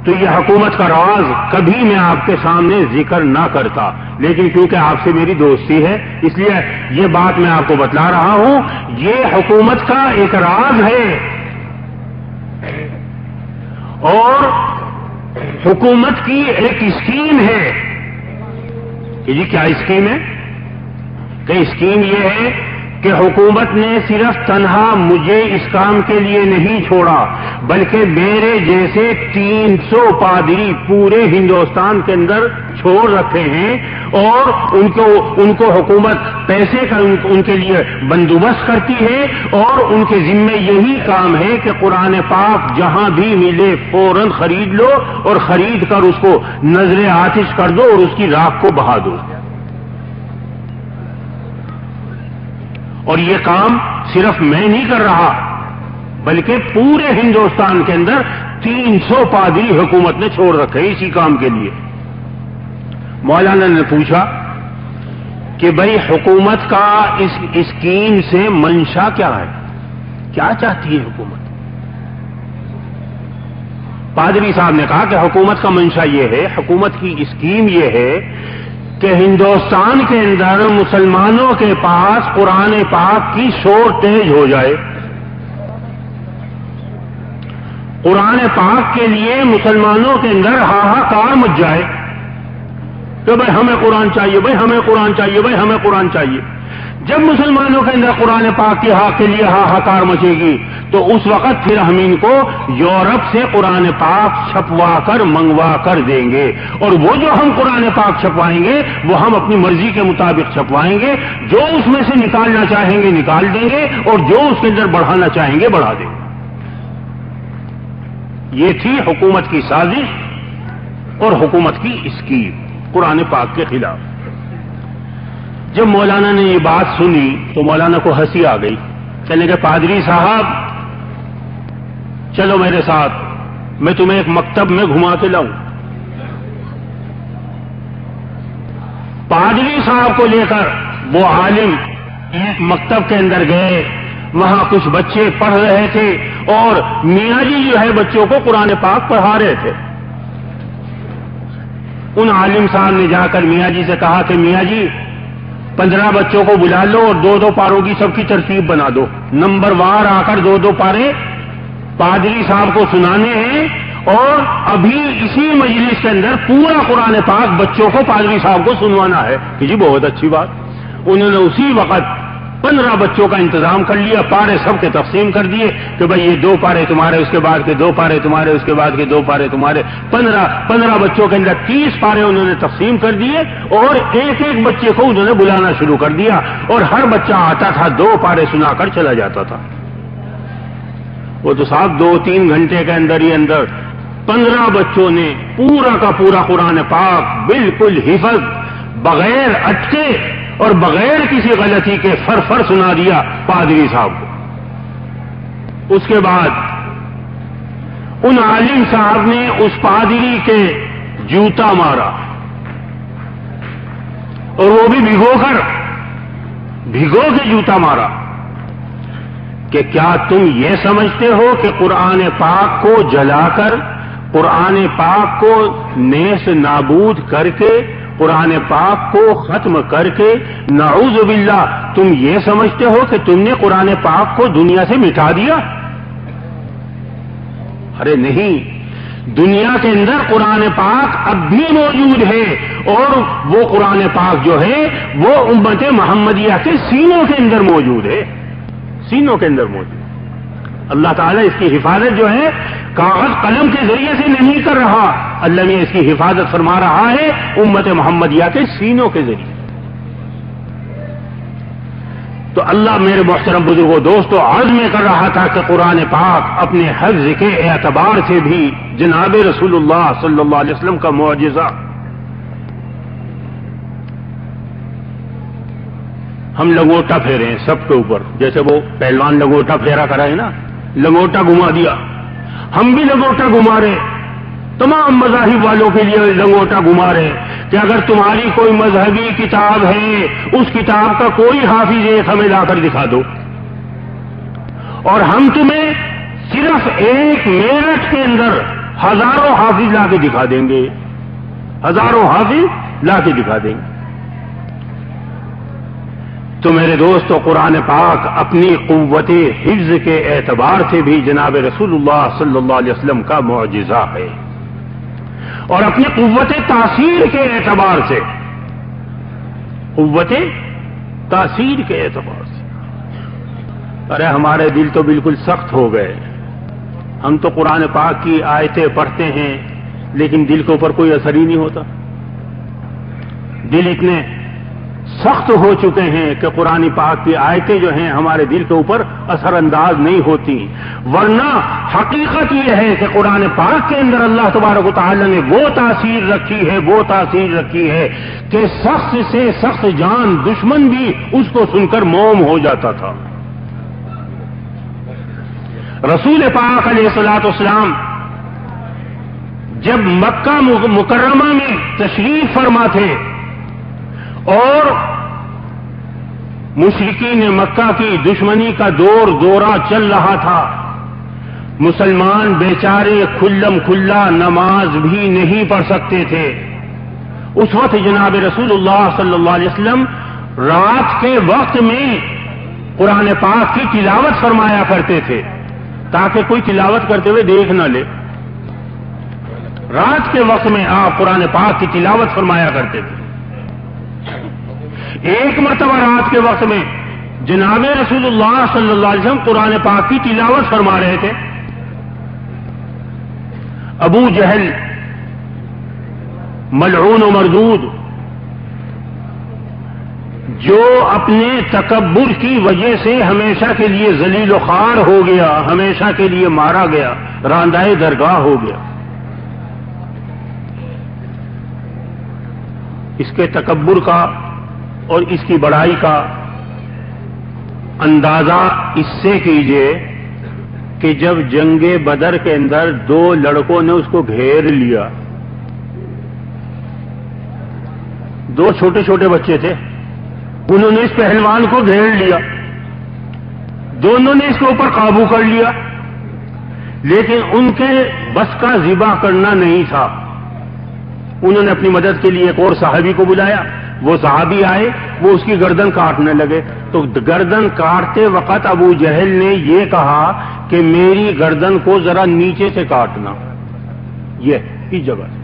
S1: تو یہ حکومت کا راز کبھی میں آپ کے سامنے ذکر نہ کرتا, لیکن کیونکہ آپ سے میری دوستی ہے اس لیے یہ بات میں آپ کو بتلا رہا ہوں. یہ حکومت کا ایک راز ہے اور حکومت کی ایک اسکیم ہے. کہ جی کیا اسکیم ہے؟ کہ اسکیم یہ ہے کہ حکومت نے صرف تنہا مجھے اس کام کے لیے نہیں چھوڑا بلکہ میرے جیسے 300 پادری پورے ہندوستان کے اندر چھوڑ رکھے ہیں اور ان کو حکومت پیسے کا ان کے لیے بندوبست کرتی ہے اور ان کے ذمے یہی کام ہے کہ قرآن پاک جہاں بھی ملے فوراً خرید لو اور خرید کر اس کو نظر آتش کر دو اور اس کی راکھ کو بہا دو. اور یہ کام صرف میں نہیں کر رہا بلکہ پورے ہندوستان کے اندر 300 پادری حکومت نے چھوڑ رکھے اسی کام کے لیے. مولانا نے پوچھا کہ بھئی حکومت کا اس اسکیم سے منشا کیا ہے, کیا چاہتی ہے حکومت؟ پادری صاحب نے کہا کہ حکومت کا منشا یہ ہے, حکومت کی اسکیم یہ ہے کہ ہندوستان کے اندر مسلمانوں کے پاس قرآن پاک کی شورٹیج ہو جائے. قرآن پاک کے لیے مسلمانوں کے اندر ہاہاکار مچ جائے کہ بھائی ہمیں قرآن چاہیے, بھائی ہمیں قرآن چاہیے, بھائی ہمیں قرآن چاہیے. جب مسلمانوں کے اندر قرآن پاک کے حق کے لیے ہاہاکار مچے گی تو اس وقت پھر ہم ان کو یورپ سے قرآن پاک چھپوا کر منگوا کر دیں گے اور وہ جو ہم قرآن پاک چھپوائیں گے وہ ہم اپنی مرضی کے مطابق چھپوائیں گے, جو اس میں سے نکالنا چاہیں گے نکال دیں گے اور جو اس کے اندر بڑھانا چاہیں گے بڑھا دیں گے. یہ تھی حکومت کی سازش اور حکومت کی اسکیم قرآن پاک کے خلاف. جب مولانا نے یہ بات سنی تو مولانا کو ہنسی آ گئی. کہنے کہ پادری صاحب چلو میرے ساتھ, میں تمہیں ایک مکتب میں گھما کے لاؤں. پادری صاحب کو لے کر وہ عالم ایک مکتب کے اندر گئے. وہاں کچھ بچے پڑھ رہے تھے اور میاں جی جو ہے بچوں کو قرآن پاک پڑھا رہے تھے. ان عالم صاحب نے جا کر میاں جی سے کہا کہ میاں جی 15 بچوں کو بلا لو اور 2 پاروں کی سب کی ترتیب بنا دو, نمبر وار آ کر 2 پارے پادری صاحب کو سنانے ہیں اور ابھی اسی مجلس کے اندر پورا قرآن پاک بچوں کو پادری صاحب کو سنوانا ہے. کہ جی بہت اچھی بات. انہوں نے اسی وقت 15 بچوں کا انتظام کر لیا, پارے سب کے تقسیم کر دیے کہ بھئی یہ 2 پارے تمہارے, اس کے بعد کے 2 پارے تمہارے, اس کے بعد کے 2 پارے تمہارے. 15 بچوں کے اندر 30 پارے انہوں نے تقسیم کر دیے اور ایک بچے کو انہوں نے بلانا شروع کر دیا اور ہر بچہ آتا تھا 2 پارے سنا کر چلا جاتا تھا. وہ تو صاحب 2-3 گھنٹے کے اندر ہی اندر 15 بچوں نے پورا کا پورا قرآن پاک بالکل حفظ بغیر اٹکے اور بغیر کسی غلطی کے فر سنا دیا پادری صاحب کو. اس کے بعد ان عالم صاحب نے اس پادری کے جوتا مارا اور وہ بھی بھگو کے جوتا مارا کہ کیا تم یہ سمجھتے ہو کہ قرآن پاک کو جلا کر قرآن پاک کو نیست نابود کر کے قرآن پاک کو ختم کر کے نعوذ باللہ تم یہ سمجھتے ہو کہ تم نے قرآن پاک کو دنیا سے مٹا دیا؟ ارے نہیں، دنیا کے اندر قرآن پاک اب بھی موجود ہے، اور وہ قرآن پاک جو ہے وہ امت محمدیہ کے سینوں کے اندر موجود ہے، سینوں کے اندر موجود ہے۔ اللہ تعالیٰ اس کی حفاظت جو ہے کاغذ قلم کے ذریعے سے نہیں کر رہا، اللہ نے اس کی حفاظت فرما رہا ہے امت محمدیہ کے سینوں کے ذریعے۔ تو اللہ میرے محترم بزرگوں دوستو عزم کر رہا تھا کہ قرآن پاک اپنے حفظ کے اعتبار سے بھی جناب رسول اللہ صلی اللہ علیہ وسلم کا معجزہ۔ ہم لنگوٹا پھیرے ہیں سب کے اوپر، جیسے وہ پہلوان لنگوٹا پھیرا کرا ہے نا، لنگوٹا گھما دیا، ہم بھی لنگوٹا گھما رہے، تمام مذاہب والوں کے لیے لنگوٹا گھما رہے کہ اگر تمہاری کوئی مذہبی کتاب ہے اس کتاب کا کوئی حافظ ایک ہمیں لا کر دکھا دو، اور ہم تمہیں صرف ایک منٹ کے اندر ہزاروں حافظ لا کے دکھا دیں گے، ہزاروں حافظ لا کے دکھا دیں گے۔ تو میرے دوستو قرآن پاک اپنی قوت حفظ کے اعتبار سے بھی جناب رسول اللہ صلی اللہ علیہ وسلم کا معجزہ ہے، اور اپنی قوت تاثیر کے اعتبار سے، قوت تاثیر کے اعتبار سے، ارے ہمارے دل تو بالکل سخت ہو گئے، ہم تو قرآن پاک کی آیتیں پڑھتے ہیں لیکن دل کے اوپر کوئی اثر ہی نہیں ہوتا، دل اتنے سخت ہو چکے ہیں کہ قرآن پاک کی آیتیں جو ہیں ہمارے دل کے اوپر اثر انداز نہیں ہوتی، ورنہ حقیقت یہ ہے کہ قرآن پاک کے اندر اللہ تبارک و تعالی نے وہ تاثیر رکھی ہے، وہ تاثیر رکھی ہے کہ سخت سے سخت جان دشمن بھی اس کو سن کر موم ہو جاتا تھا۔ رسول پاک علیہ الصلوۃ والسلام جب مکہ مکرمہ میں تشریف فرما تھے اور مشرکین مکہ کی دشمنی کا دور دورہ چل رہا تھا، مسلمان بیچارے کھلم کھلا نماز بھی نہیں پڑھ سکتے تھے، اس وقت جناب رسول اللہ صلی اللہ علیہ وسلم رات کے وقت میں قرآن پاک کی تلاوت فرمایا کرتے تھے تاکہ کوئی تلاوت کرتے ہوئے دیکھ نہ لے۔ رات کے وقت میں آپ قرآن پاک کی تلاوت فرمایا کرتے تھے۔ ایک مرتبہ رات کے وقت میں جناب رسول اللہ صلی اللہ علیہ وسلم قرآن پاک کی تلاوت فرما رہے تھے، ابو جہل ملعون و مردود جو اپنے تکبر کی وجہ سے ہمیشہ کے لیے ذلیل و خوار ہو گیا، ہمیشہ کے لیے مارا گیا، راندائے درگاہ ہو گیا، اس کے تکبر کا اور اس کی بڑائی کا اندازہ اس سے کیجئے کہ جب جنگ بدر کے اندر دو لڑکوں نے اس کو گھیر لیا، دو چھوٹے چھوٹے بچے تھے، انہوں نے اس پہلوان کو گھیر لیا، دونوں نے اس کے اوپر قابو کر لیا، لیکن ان کے بس کا ذبح کرنا نہیں تھا، انہوں نے اپنی مدد کے لیے ایک اور صحابی کو بلایا، وہ صحابی آئے، وہ اس کی گردن کاٹنے لگے، تو گردن کاٹتے وقت ابو جہل نے یہ کہا کہ میری گردن کو ذرا نیچے سے کاٹنا، یہ اس جگہ سے،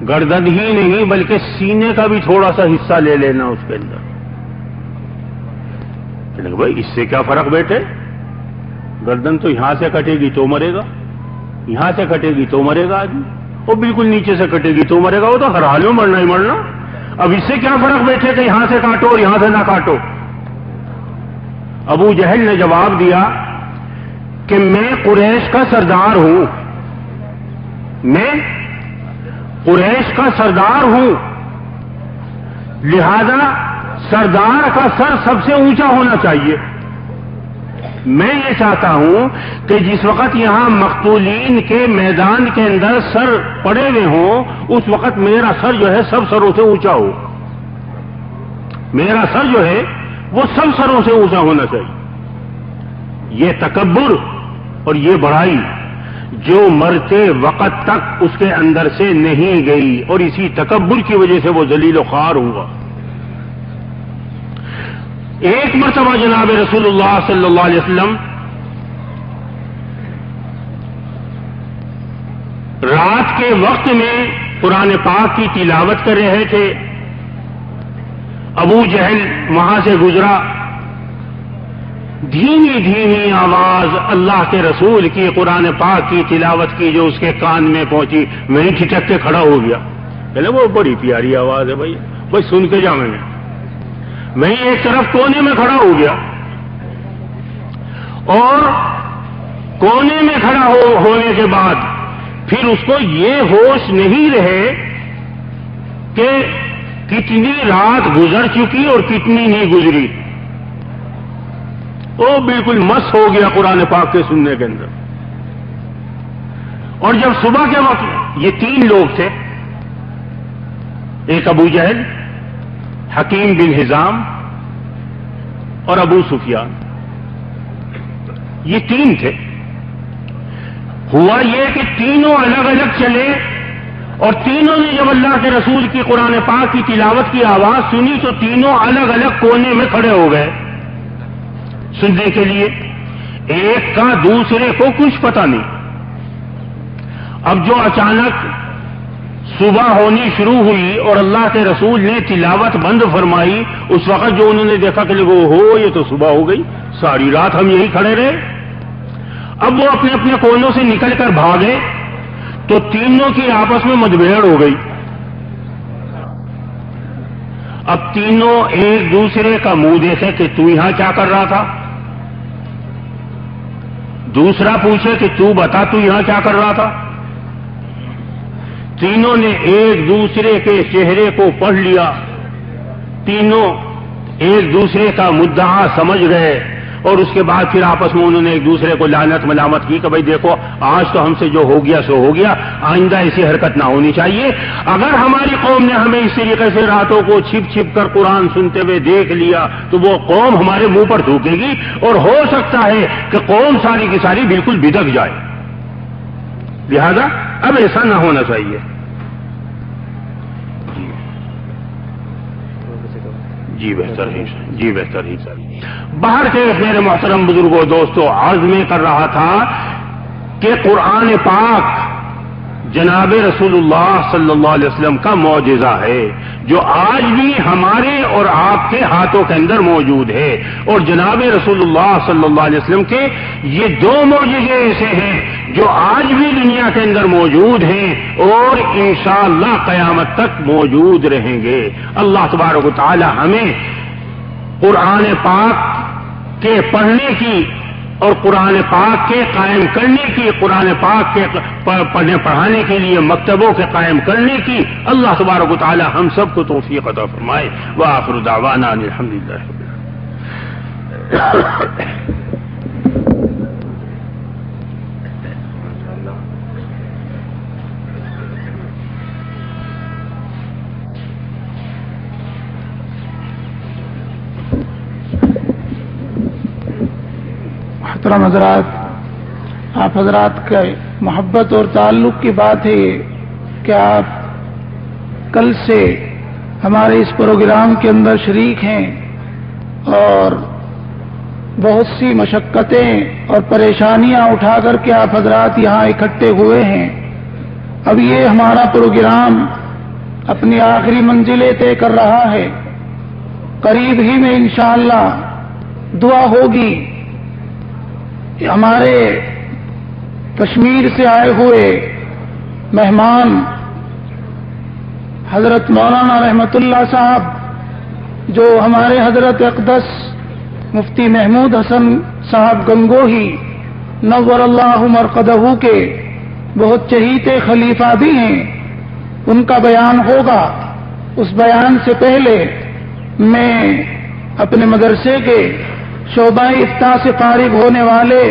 S1: گردن ہی نہیں بلکہ سینے کا بھی تھوڑا سا حصہ لے لینا اس کے اندر۔ کہ بھائی اس سے کیا فرق بیٹے، گردن تو یہاں سے کٹے گی تو مرے گا، یہاں سے کٹے گی تو مرے گا آدمی، وہ بالکل نیچے سے کٹے گی تو مرے گا، وہ تو ہر حال میں مرنا ہی مرنا، اب اس سے کیا فرق بیٹھے کہ یہاں سے کاٹو اور یہاں سے نہ کاٹو۔ ابو جہل نے جواب دیا کہ میں قریش کا سردار ہوں، میں قریش کا سردار ہوں، لہذا سردار کا سر سب سے اونچا ہونا چاہیے، میں یہ چاہتا ہوں کہ جس وقت یہاں مقتولین کے میدان کے اندر سر پڑے ہوئے ہوں اس وقت میرا سر جو ہے سب سروں سے اونچا ہو، میرا سر جو ہے وہ سب سروں سے اونچا ہونا چاہیے۔ یہ تکبر اور یہ بڑائی جو مرتے وقت تک اس کے اندر سے نہیں گئی، اور اسی تکبر کی وجہ سے وہ ذلیل و خوار ہوا۔ ایک مرتبہ جناب رسول اللہ صلی اللہ علیہ وسلم رات کے وقت میں قرآن پاک کی تلاوت کر رہے تھے۔ ابو جہل وہاں سے گزرا، دھیمی دھیمی آواز اللہ کے رسول کی قرآن پاک کی تلاوت کی جو اس کے کان میں پہنچی، میں ٹھٹک کے کھڑا ہو گیا۔ پہلے وہ بڑی پیاری آواز ہے بھائی سن کے جا۔ میں ایک طرف کونے میں کھڑا ہو گیا، اور کونے میں کھڑا ہونے کے بعد پھر اس کو یہ ہوش نہیں رہے کہ کتنی رات گزر چکی اور کتنی نہیں گزری۔ وہ بالکل مست ہو گیا قرآن پاک کے سننے کے اندر۔ اور جب صبح کے وقت، یہ تین لوگ تھے، ایک ابو جہل، حکیم بن حزام اور ابو سفیان، یہ تین تھے۔ ہوا یہ کہ تینوں الگ الگ چلے، اور تینوں نے جب اللہ کے رسول کی قرآن پاک کی تلاوت کی آواز سنی تو تینوں الگ الگ کونے میں کھڑے ہو گئے سننے کے لیے۔ ایک کا دوسرے کو کچھ پتہ نہیں۔ اب جو اچانک صبح ہونی شروع ہوئی اور اللہ کے رسول نے تلاوت بند فرمائی، اس وقت جو انہوں نے دیکھا کہ یہ تو صبح ہو گئی، ساری رات ہم یہی کھڑے رہے۔ اب وہ اپنے اپنے کونوں سے نکل کر بھاگے تو تینوں کی آپس میں مدبھیڑ ہو گئی۔ اب تینوں ایک دوسرے کا منہ دیکھے کہ تو یہاں کیا کر رہا تھا، دوسرا پوچھے کہ تو بتا تو یہاں کیا کر رہا تھا۔ تینوں نے ایک دوسرے کے چہرے کو پڑھ لیا، تینوں ایک دوسرے کا مدعا سمجھ گئے، اور اس کے بعد پھر آپس میں انہوں نے ایک دوسرے کو لعنت ملامت کی کہ بھائی دیکھو آج تو ہم سے جو ہو گیا سو ہو گیا، آئندہ ایسی حرکت نہ ہونی چاہیے۔ اگر ہماری قوم نے ہمیں اس طریقے سے راتوں کو چھپ چھپ کر قرآن سنتے ہوئے دیکھ لیا تو وہ قوم ہمارے منہ پر تھوکے گی، اور ہو سکتا ہے کہ قوم ساری کی ساری بالکل بدک جائے۔ لہذا اب ایسا نہ ہونا چاہیے۔ جی بہتر ہی سر۔ باہر کے میرے محترم بزرگوں دوستوں، عرض میں کر رہا تھا کہ قرآن پاک جناب رسول اللہ صلی اللہ علیہ وسلم کا معجزہ ہے، جو آج بھی ہمارے اور آپ کے ہاتھوں کے اندر موجود ہے۔ اور جناب رسول اللہ صلی اللہ علیہ وسلم کے یہ دو معجزے ایسے ہیں جو آج بھی دنیا کے اندر موجود ہیں اور انشاءاللہ قیامت تک موجود رہیں گے۔ اللہ تبارک و تعالی ہمیں قرآن پاک کے پڑھنے کی اور قرآن پاک کے قائم کرنے کی، قرآن پاک کے پڑھنے پڑھانے کے لیے مکتبوں کے قائم کرنے کی اللہ تبارک و تعالی ہم سب کو توفیق عطا فرمائے۔ وآخر دعوانا ان الحمدللہ رب العالمین۔
S2: محترم حضرات، آپ حضرات کے محبت اور تعلق کی بات ہے کہ آپ کل سے ہمارے اس پروگرام کے اندر شریک ہیں اور بہت سی مشقتیں اور پریشانیاں اٹھا کر کے آپ حضرات یہاں اکٹھے ہوئے ہیں۔ اب یہ ہمارا پروگرام اپنی آخری منزلیں طے کر رہا ہے۔ قریب ہی میں انشاءاللہ دعا ہوگی کہ ہمارے کشمیر سے آئے ہوئے مہمان حضرت مولانا رحمت اللہ صاحب، جو ہمارے حضرت اقدس مفتی محمود حسن صاحب گنگوہی نور اللہ مرقدہ کے بہت چہیتے خلیفہ بھی ہیں، ان کا بیان ہوگا۔ اس بیان سے پہلے میں اپنے مدرسے کے شعبہ افتاء سے فارغ ہونے والے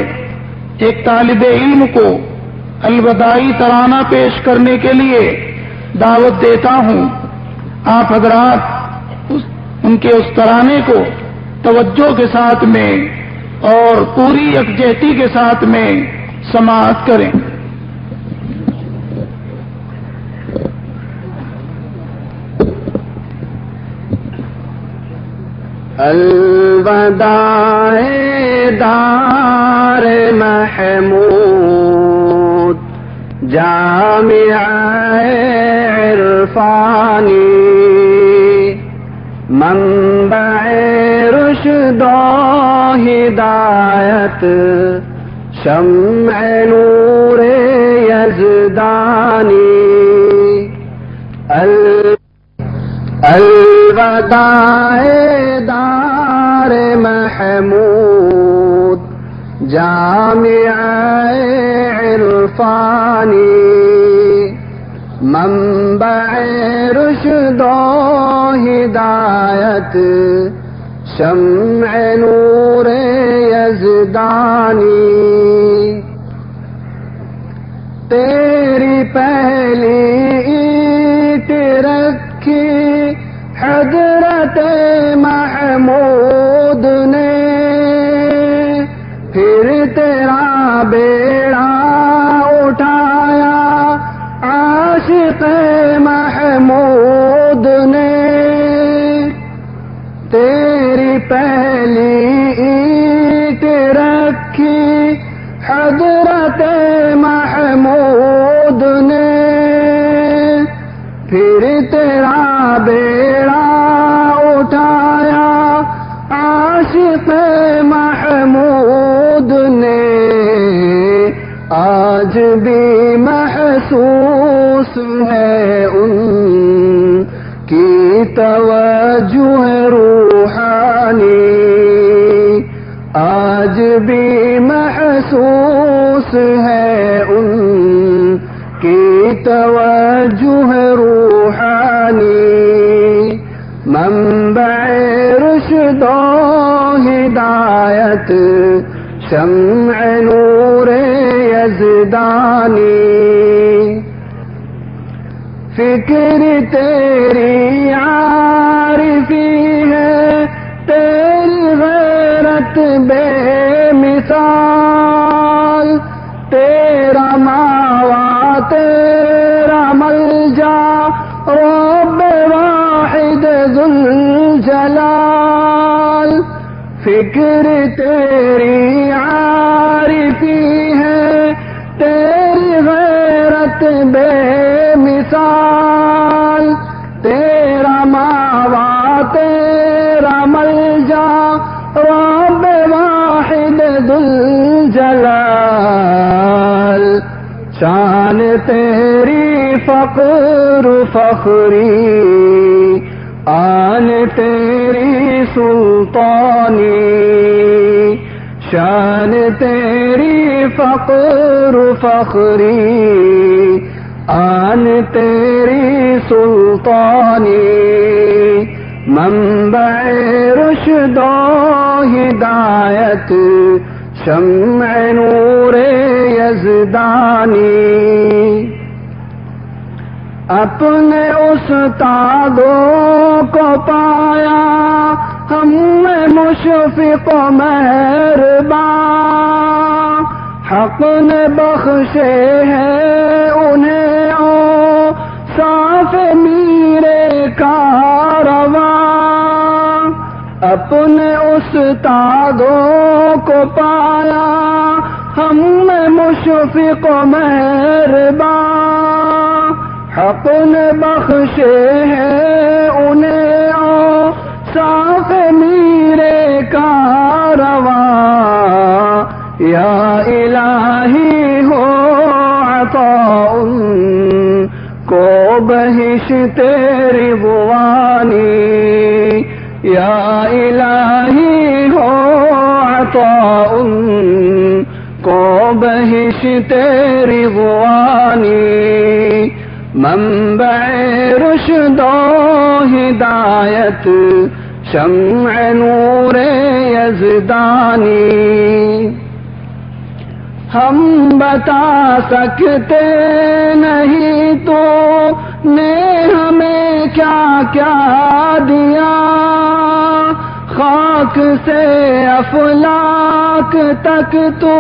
S2: ایک طالب علم کو الوداعی ترانہ پیش کرنے کے لیے دعوت دیتا ہوں۔ آپ حضرات ان کے اس ترانے کو توجہ کے ساتھ میں اور پوری یکجہتی کے ساتھ میں سماعت کریں۔
S3: الوداع دار محمود جامع عرفانی منبع رشد و ہدایت شمع نور یزدانی الوداع دار محمود جامع عرفانی منبع رشد و ہدایت شمع نور یزدانی تیری پہلی اینٹ رکھی حضرت محمود نے پھر تیرا بیڑا اٹھایا عاشق محمود نے تیری پہلی اینٹ رکھی حضرت محمود نے پھر تیرا بیڑا اٹھایا عاشق محمود نے آج بھی محسوس ہے ان کی توجہ روحانی آج بھی محسوس ہے ان کی توجہ روحانی منبع رشد و ہدایت شمع نور یزدانی فکر تیری عارفی ہے تیری غیرت بے مثال تیرا ماوا تیرا ملجا رب واحد ذوالجلال فکر تیری عارفی ہے تیری غیرت بے مثال تیرا ماوا تیرا ملجا رب واحد ذوالجلال شان تیری فقر فخری آن تیری سلطانی شان تیری فقر فخری آن تیری سلطانی منبع رشد و ہدایت شمع نور یزدانی اپنے استادوں کو پایا ہم میں مشفق و مہربان حق نے بخشے ہیں انہیں او صاف میرے کارواں اپنے استادوں کو پایا ہم میں مشفق و مہربان حق نے بخشے ہیں انہیں او صاف میرے کارواں یا الہی ہو عطا ان کو بہشت رضوانی یا الہی ہو عطا ان کو بہشت رضوانی منبع رشد و ہدایت شمع نور یزدانی ہم بتا سکتے نہیں تو نے ہمیں کیا کیا دیا خاک سے افلاک تک تو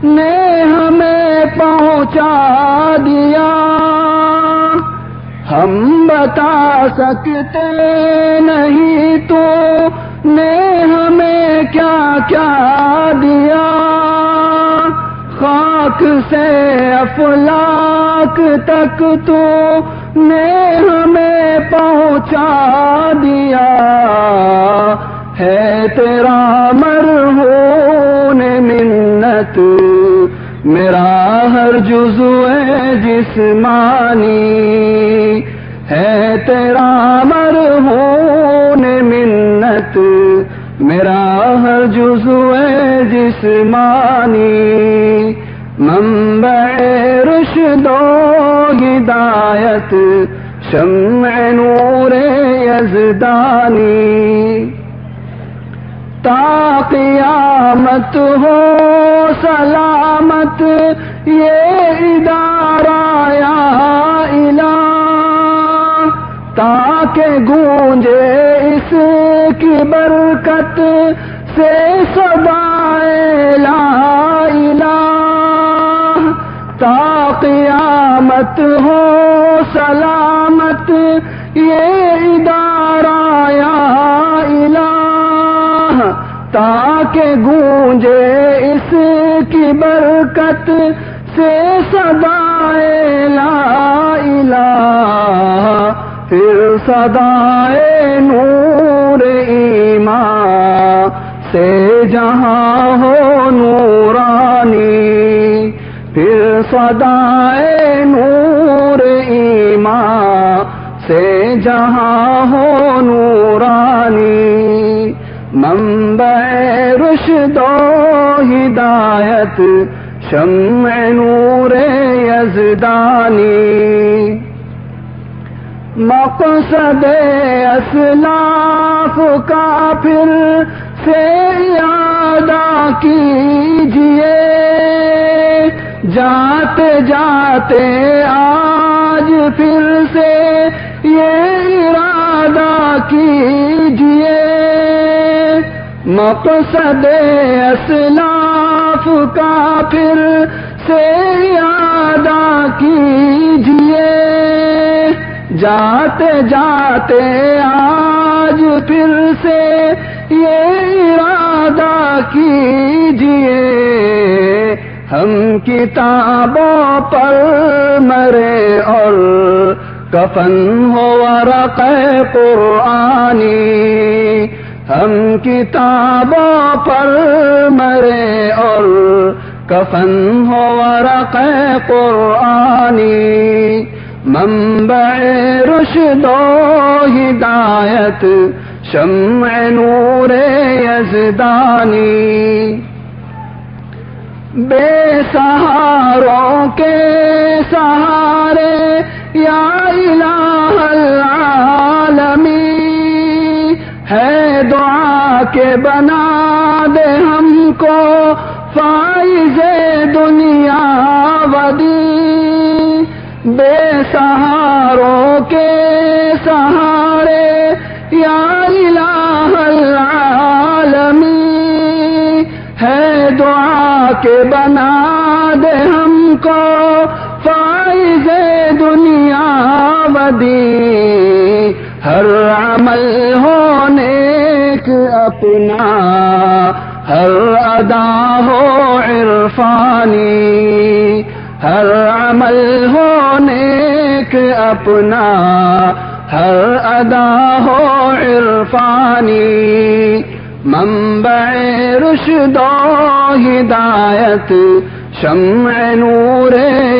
S3: نے ہمیں پہنچا دیا ہم بتا سکتے نہیں تو نے کیا کیا دیا، خاک سے افلاک تک تو نے ہمیں پہنچا دیا، ہے تیرا مرہون منت میرا ہر جزو جسمانی، ہے تیرا مرہون منت میرا ہر جزو جسمانی، منبع رشد و ہدایت شمع نور یزدانی، تا قیامت ہو سلامت یہ ادارہ یا الہ، تاکہ گونجے اس کی برکت سے صدائے لا الہ، تا قیامت ہو سلامت یہ ادارہ یا الہ، تاکہ گونجے اس کی برکت سے صدائے لا الہ، پھر صدائے نور ایمان سے جہاں ہو نورانی، پھر صدائے نور ایمان سے جہاں ہو نورانی، منبع رشد و ہدایت شمع نور یزدانی، مقصد اسلاف کا پھر سے اعادہ کیجئے، جاتے جاتے آج پھر سے یہ ارادہ کیجئے، مقصد اسلاف کا پھر سے اعادہ کیجئے، جاتے جاتے آج پھر سے یہ ارادہ کیجئے، ہم کتابوں پر مرے اور کفن ہو ورق قرآنی، ہم کتابوں پر مرے اور کفن ہو ورق قرآنی، منبع رشد و ہدایت شمع نور یزدانی، بے سہاروں کے سہارے یا الہ العالمین، ہے دعا کے بنا دے ہم کو فائز دنیا و دین، بے سہاروں کے سہارے یا الہ العالمین، ہے دعا کے بنا دے ہم کو فائز دنیا و دین، ہر عمل ہو نیک اپنا، ہر ادا ہو عرفانی، ہر عمل ہو نیک اپنا، ہر ادا ہو عرفانی، منبع رشد و ہدایت شمع نور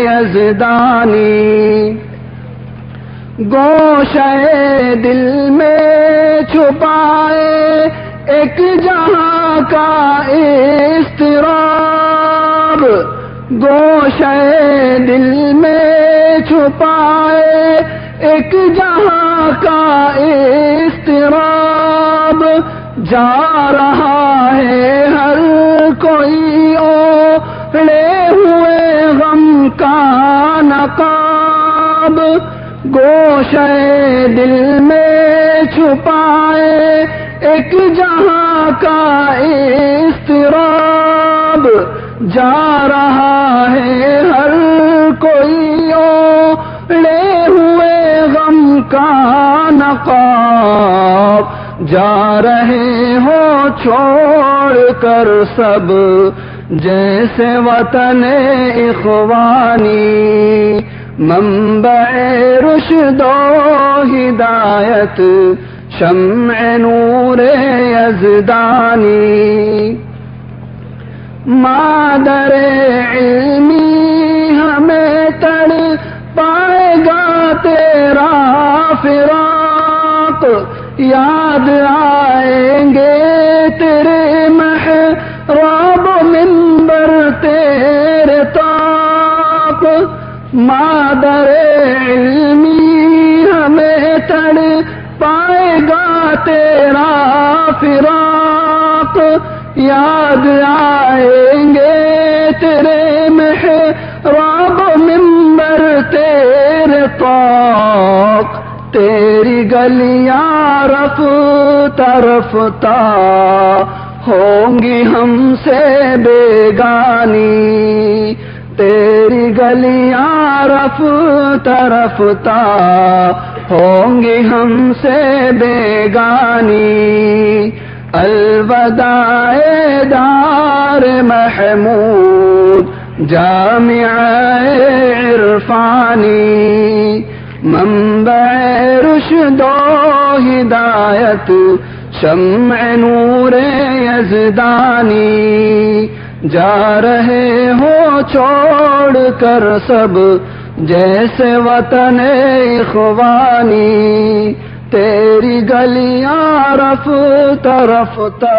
S3: یزدانی، گوشے دل میں چھپائے ایک جہاں کا اضطراب، گوشے دل میں چھپائے ایک جہاں کا اضطراب، جا رہا ہے ہر کوئی اوڑے ہوئے غم کا نقاب، گوشے دل میں چھپائے ایک جہاں کا اضطراب، جا رہا ہے ہر کوئی اوڑے ہوئے غم کا نقاب، جا رہے ہو چھوڑ کر سب جیسے وطن اخوانی، منبع رشد و ہدایت شمع نور یزدانی، مادر علمی ہمیں تڑ پائے گا تیرا فراق، یاد آئیں گے تیرے محراب منبر تیرے طاق، مادر علمی ہمیں تڑ پائے گا تیرا فراق، یاد آئیں گے تیرے محراب منبر تیرے طاق، تیری گلیاں رفتہ رفتہ ہوں گی ہم سے بیگانی، تیری گلیاں رفتہ رفتہ ہوں گی ہم سے بیگانی، الوداع دار محمود جامعہ عرفانی، منبع رشد و ہدایت شمع نور یزدانی، جا رہے ہو چھوڑ کر سب جیسے وطن اخوانی، تیری گلیاں رفتہ رفتہ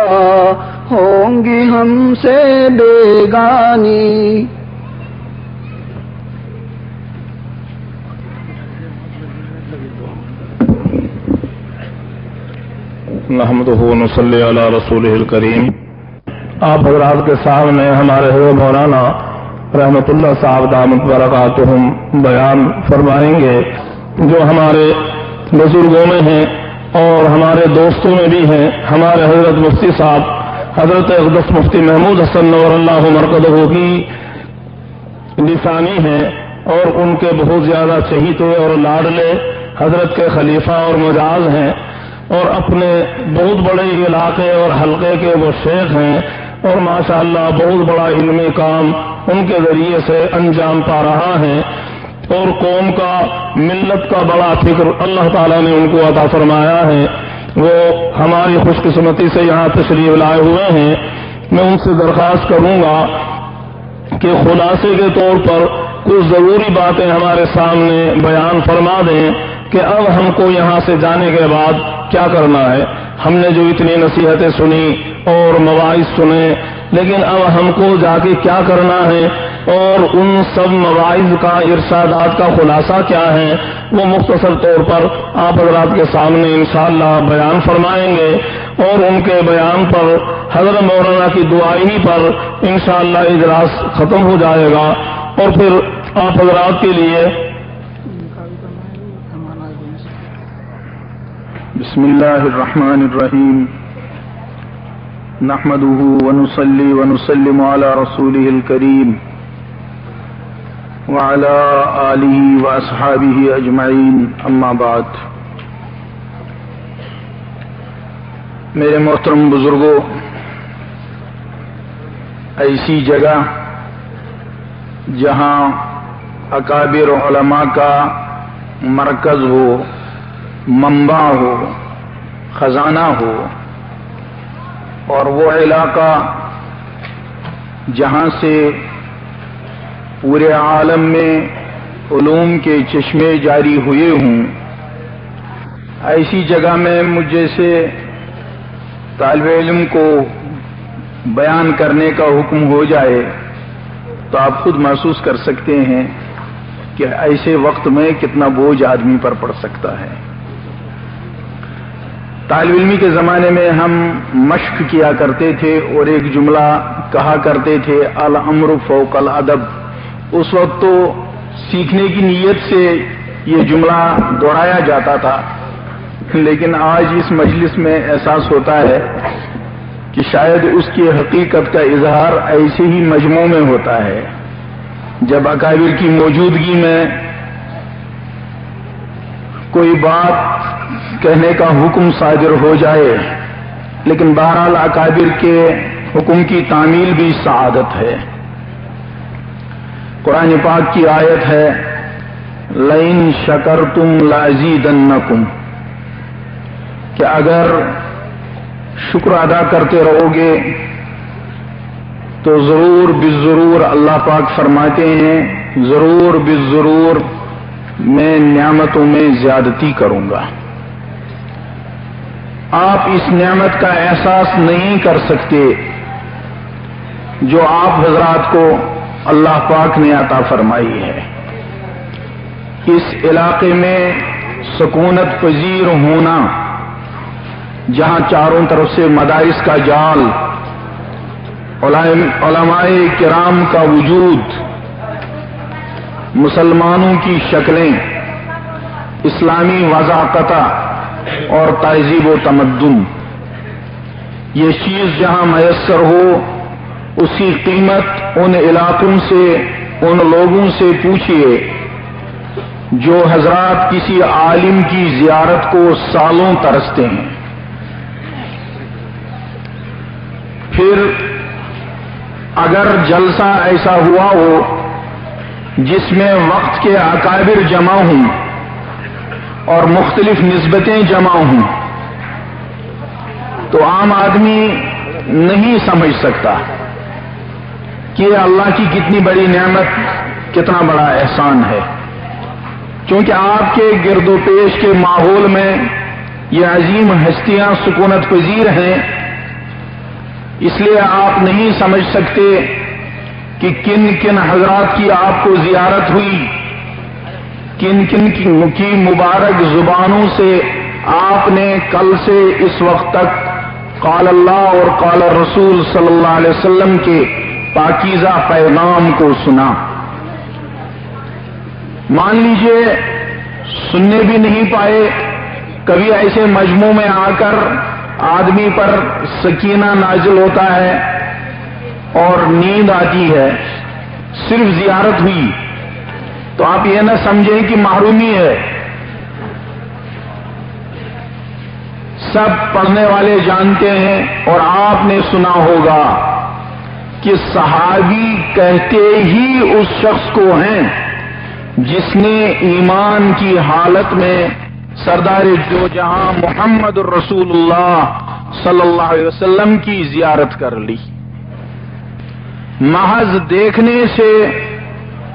S3: ہوں گی ہم سے بیگانی۔
S4: نحمدہ و نصلی علی رسولہ الکریم۔ آپ حضرات کے سامنے ہمارے حضرت مولانا رحمت اللہ صاحب دامت برکاتہم بیان فرمائیں گے، جو ہمارے بزرگوں میں ہیں اور ہمارے دوستوں میں بھی ہیں۔ ہمارے حضرت مفتی صاحب حضرت اقدس مفتی محمود حسن نور اللہ مرکزہ کی لسانی ہیں اور ان کے بہت زیادہ چہیتے اور لاڈلے حضرت کے خلیفہ اور مجاز ہیں، اور اپنے بہت بڑے علاقے اور حلقے کے وہ شیخ ہیں، اور ماشاءاللہ بہت بڑا علمی کام ان کے ذریعے سے انجام پا رہا ہے، اور قوم کا ملت کا بڑا فکر اللہ تعالیٰ نے ان کو عطا فرمایا ہے۔ وہ ہماری خوش قسمتی سے یہاں تشریف لائے ہوئے ہیں۔ میں ان سے درخواست کروں گا کہ خلاصے کے طور پر کچھ ضروری باتیں ہمارے سامنے بیان فرما دیں کہ اب ہم کو یہاں سے جانے کے بعد کیا کرنا ہے۔ ہم نے جو اتنی نصیحتیں سنی اور مواعظ سنے، لیکن اب ہم کو جا کے کیا کرنا ہے، اور ان سب مواعظ کا ارشادات کا خلاصہ کیا ہے، وہ مختصر طور پر آپ حضرات کے سامنے انشاءاللہ بیان فرمائیں گے، اور ان کے بیان پر حضرت مولانا کی دعائی پر انشاءاللہ اجلاس ختم ہو جائے گا، اور پھر آپ حضرات کے لیے
S5: بسم اللہ الرحمن الرحیم، نحمده ونصلي ونسلم على رسوله الكريم وعلى آله وأصحابه أجمعين، اما بعد۔ میرے محترم بزرگوں، ایسی جگہ جہاں اکابر علماء کا مرکز ہو، منبع ہو، خزانہ ہو، اور وہ علاقہ جہاں سے پورے عالم میں علوم کے چشمے جاری ہوئے ہوں، ایسی جگہ میں مجھ جیسے طالب علم کو بیان کرنے کا حکم ہو جائے تو آپ خود محسوس کر سکتے ہیں کہ ایسے وقت میں کتنا بوجھ آدمی پر پڑ سکتا ہے۔ طالب علمی کے زمانے میں ہم مشق کیا کرتے تھے اور ایک جملہ کہا کرتے تھے، الامر فوق الادب۔ اس وقت تو سیکھنے کی نیت سے یہ جملہ دہرایا جاتا تھا، لیکن آج اس مجلس میں احساس ہوتا ہے کہ شاید اس کی حقیقت کا اظہار ایسے ہی مجموع میں ہوتا ہے، جب اکابر کی موجودگی میں کوئی بات کہنے کا حکم صادر ہو جائے لیکن بہرحال اکابر کے حکم کی تعمیل بھی سعادت ہے۔ قرآن پاک کی آیت ہے لئن شکرتم لازیدنکم، کہ اگر شکر ادا کرتے رہو گے تو ضرور بالضرور اللہ پاک فرماتے ہیں ضرور بالضرور میں نعمتوں میں زیادتی کروں گا۔ آپ اس نعمت کا احساس نہیں کر سکتے جو آپ حضرات کو اللہ پاک نے عطا فرمائی ہے۔ اس علاقے میں سکونت پذیر ہونا، جہاں چاروں طرف سے مدارس کا جال، علماء کرام کا وجود، مسلمانوں کی شکلیں، اسلامی وضاقتہ اور تہذیب و تمدن، یہ چیز جہاں میسر ہو اس کی قیمت ان علاقوں سے، ان لوگوں سے پوچھئے جو حضرات کسی عالم کی زیارت کو سالوں ترستے ہیں۔ پھر اگر جلسہ ایسا ہوا ہو جس میں وقت کے اکابر جمع ہوں اور مختلف نسبتیں جمع ہوں تو عام آدمی نہیں سمجھ سکتا کہ اللہ کی کتنی بڑی نعمت، کتنا بڑا احسان ہے، کیونکہ آپ کے گرد و پیش کے ماحول میں یہ عظیم ہستیاں سکونت پذیر ہیں، اس لیے آپ نہیں سمجھ سکتے کہ کن کن حضرات کی آپ کو زیارت ہوئی، کن کن کی مبارک زبانوں سے آپ نے کل سے اس وقت تک قال اللہ اور قال رسول صلی اللہ علیہ وسلم کے پاکیزہ پیغام کو سنا۔ مان لیجئے سننے بھی نہیں پائے، کبھی ایسے مجموع میں آ کر آدمی پر سکینہ نازل ہوتا ہے اور نیند آتی ہے، صرف زیارت ہوئی تو آپ یہ نہ سمجھیں کہ محرومی ہے۔ سب پڑھنے والے جانتے ہیں اور آپ نے سنا ہوگا کہ صحابی کہتے ہی اس شخص کو ہیں جس نے ایمان کی حالت میں سردار دو جہاں محمد الرسول اللہ صلی اللہ علیہ وسلم کی زیارت کر لی۔ محض دیکھنے سے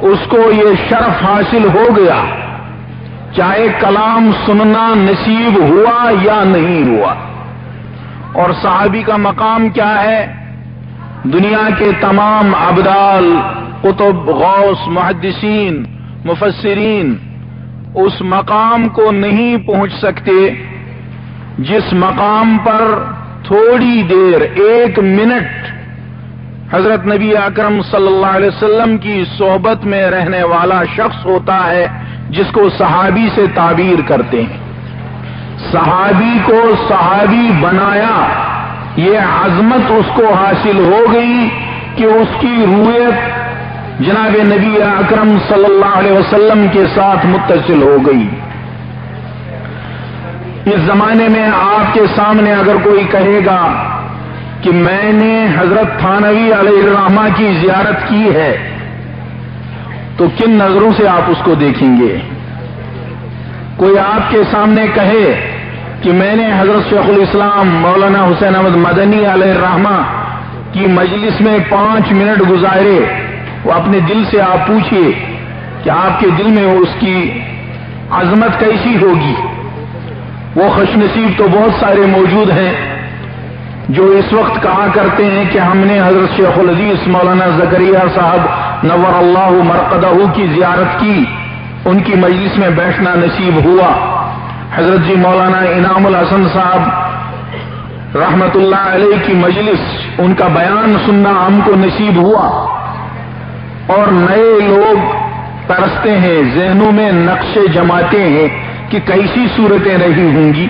S5: اس کو یہ شرف حاصل ہو گیا، چاہے کلام سننا نصیب ہوا یا نہیں ہوا۔ اور صحابی کا مقام کیا ہے؟ دنیا کے تمام ابدال، قطب، غوث، محدثین، مفسرین اس مقام کو نہیں پہنچ سکتے جس مقام پر تھوڑی دیر، 1 منٹ حضرت نبی اکرم صلی اللہ علیہ وسلم کی صحبت میں رہنے والا شخص ہوتا ہے، جس کو صحابی سے تعبیر کرتے ہیں۔ صحابی کو صحابی بنایا، یہ عظمت اس کو حاصل ہو گئی کہ اس کی رویت جناب نبی اکرم صلی اللہ علیہ وسلم کے ساتھ متصل ہو گئی۔ اس زمانے میں آپ کے سامنے اگر کوئی کہے گا کہ میں نے حضرت تھانوی علیہ الرحمہ کی زیارت کی ہے تو کن نظروں سے آپ اس کو دیکھیں گے؟ کوئی آپ کے سامنے کہے کہ میں نے حضرت شیخ الاسلام مولانا حسین احمد مدنی علیہ الرحمہ کی مجلس میں 5 منٹ گزارے، وہ اپنے دل سے آپ پوچھئے کہ آپ کے دل میں اس کی عظمت کیسی ہوگی؟ وہ خوش نصیب تو بہت سارے موجود ہیں جو اس وقت کہا کرتے ہیں کہ ہم نے حضرت شیخ العزیز مولانا زکریا صاحب نور اللہ مرقدہ کی زیارت کی، ان کی مجلس میں بیٹھنا نصیب ہوا۔ حضرت جی مولانا انعام الحسن صاحب رحمت اللہ علیہ کی مجلس، ان کا بیان سننا ہم کو نصیب ہوا۔ اور نئے لوگ ترستے ہیں، ذہنوں میں نقشے جماتے ہیں کہ کیسی صورتیں رہی ہوں گی،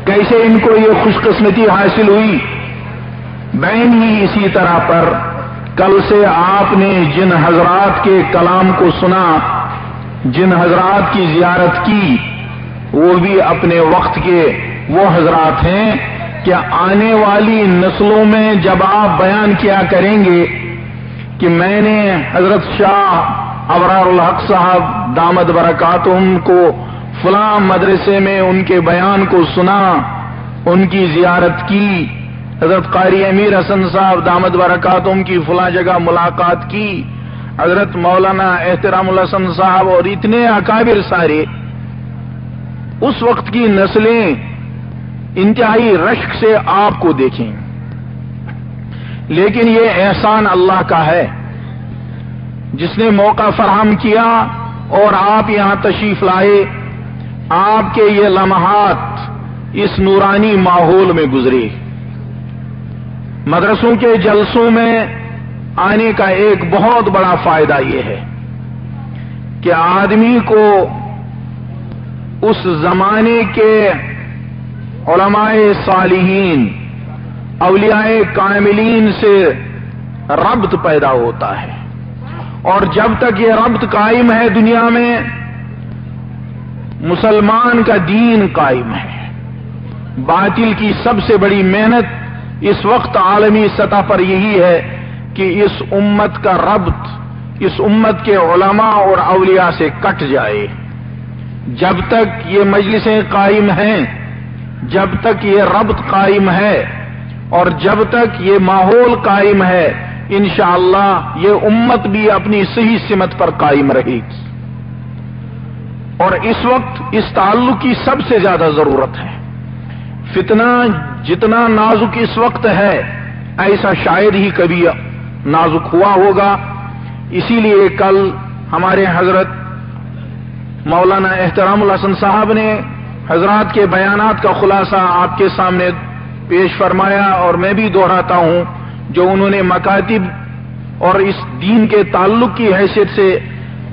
S5: کیسے ان کو یہ خوش قسمتی حاصل ہوئی۔ بین ہی اسی طرح پر کل سے آپ نے جن حضرات کے کلام کو سنا، جن حضرات کی زیارت کی، وہ بھی اپنے وقت کے وہ حضرات ہیں کہ آنے والی نسلوں میں جب آپ بیان کیا کریں گے کہ میں نے حضرت شاہ ابرار الحق صاحب دامت برکاتہم کو فلاں مدرسے میں ان کے بیان کو سنا، ان کی زیارت کی، حضرت قاری امیر حسن صاحب دامت برکاتہم کی فلاں جگہ ملاقات کی، حضرت مولانا احترام الحسن صاحب اور اتنے اکابر سارے، اس وقت کی نسلیں انتہائی رشک سے آپ کو دیکھیں. لیکن یہ احسان اللہ کا ہے جس نے موقع فراہم کیا اور آپ یہاں تشریف لائے. آپ کے یہ لمحات اس نورانی ماحول میں گزرے. مدرسوں کے جلسوں میں آنے کا ایک بہت بڑا فائدہ یہ ہے کہ آدمی کو اس زمانے کے علماء صالحین، اولیاء کاملین سے ربط پیدا ہوتا ہے، اور جب تک یہ ربط قائم ہے دنیا میں مسلمان کا دین قائم ہے. باطل کی سب سے بڑی محنت اس وقت عالمی سطح پر یہی ہے کہ اس امت کا ربط اس امت کے علماء اور اولیاء سے کٹ جائے. جب تک یہ مجلسیں قائم ہیں، جب تک یہ ربط قائم ہے اور جب تک یہ ماحول قائم ہے، انشاءاللہ یہ امت بھی اپنی صحیح سمت پر قائم رہے گی. اور اس وقت اس تعلق کی سب سے زیادہ ضرورت ہے. فتنہ جتنا نازک اس وقت ہے ایسا شاید ہی کبھی نازک ہوا ہوگا. اسی لیے کل ہمارے حضرت مولانا احترام الحسن صاحب نے حضرات کے بیانات کا خلاصہ آپ کے سامنے پیش فرمایا، اور میں بھی دہراتا ہوں جو انہوں نے مکاتب اور اس دین کے تعلق کی حیثیت سے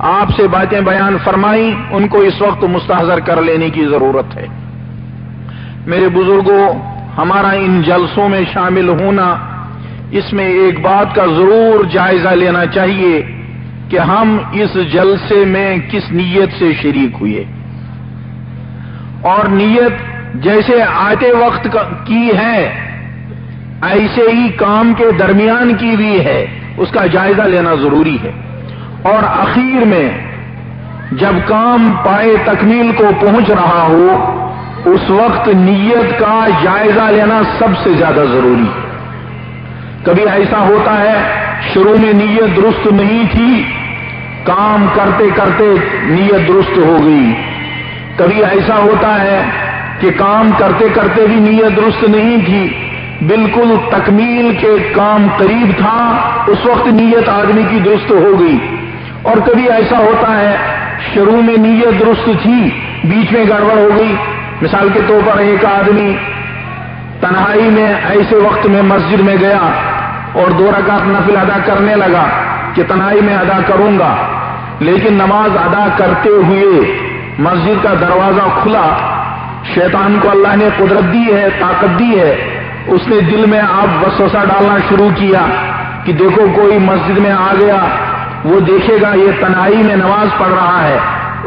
S5: آپ سے باتیں بیان فرمائی، ان کو اس وقت مستحضر کر لینے کی ضرورت ہے. میرے بزرگوں، ہمارا ان جلسوں میں شامل ہونا، اس میں ایک بات کا ضرور جائزہ لینا چاہیے کہ ہم اس جلسے میں کس نیت سے شریک ہوئے، اور نیت جیسے آتے وقت کی ہے ایسے ہی کام کے درمیان کی بھی ہے، اس کا جائزہ لینا ضروری ہے. اور اخیر میں جب کام پائے تکمیل کو پہنچ رہا ہو اس وقت نیت کا جائزہ لینا سب سے زیادہ ضروری ہے. کبھی ایسا ہوتا ہے شروع میں نیت درست نہیں تھی، کام کرتے کرتے نیت درست ہو گئی. کبھی ایسا ہوتا ہے کہ کام کرتے کرتے بھی نیت درست نہیں تھی، بالکل تکمیل کے کام قریب تھا، اس وقت نیت آدمی کی درست ہو گئی. اور کبھی ایسا ہوتا ہے شروع میں نیت درست تھی، بیچ میں گڑبڑ ہو گئی. مثال کے طور پر ایک آدمی تنہائی میں ایسے وقت میں مسجد میں گیا اور 2 رکعت نفل ادا کرنے لگا کہ تنہائی میں ادا کروں گا، لیکن نماز ادا کرتے ہوئے مسجد کا دروازہ کھلا. شیطان کو اللہ نے قدرت دی ہے، طاقت دی ہے، اس نے دل میں آپ وسوسہ ڈالنا شروع کیا کہ دیکھو کوئی مسجد میں آ گیا، وہ دیکھے گا یہ تنہائی میں نماز پڑھ رہا ہے،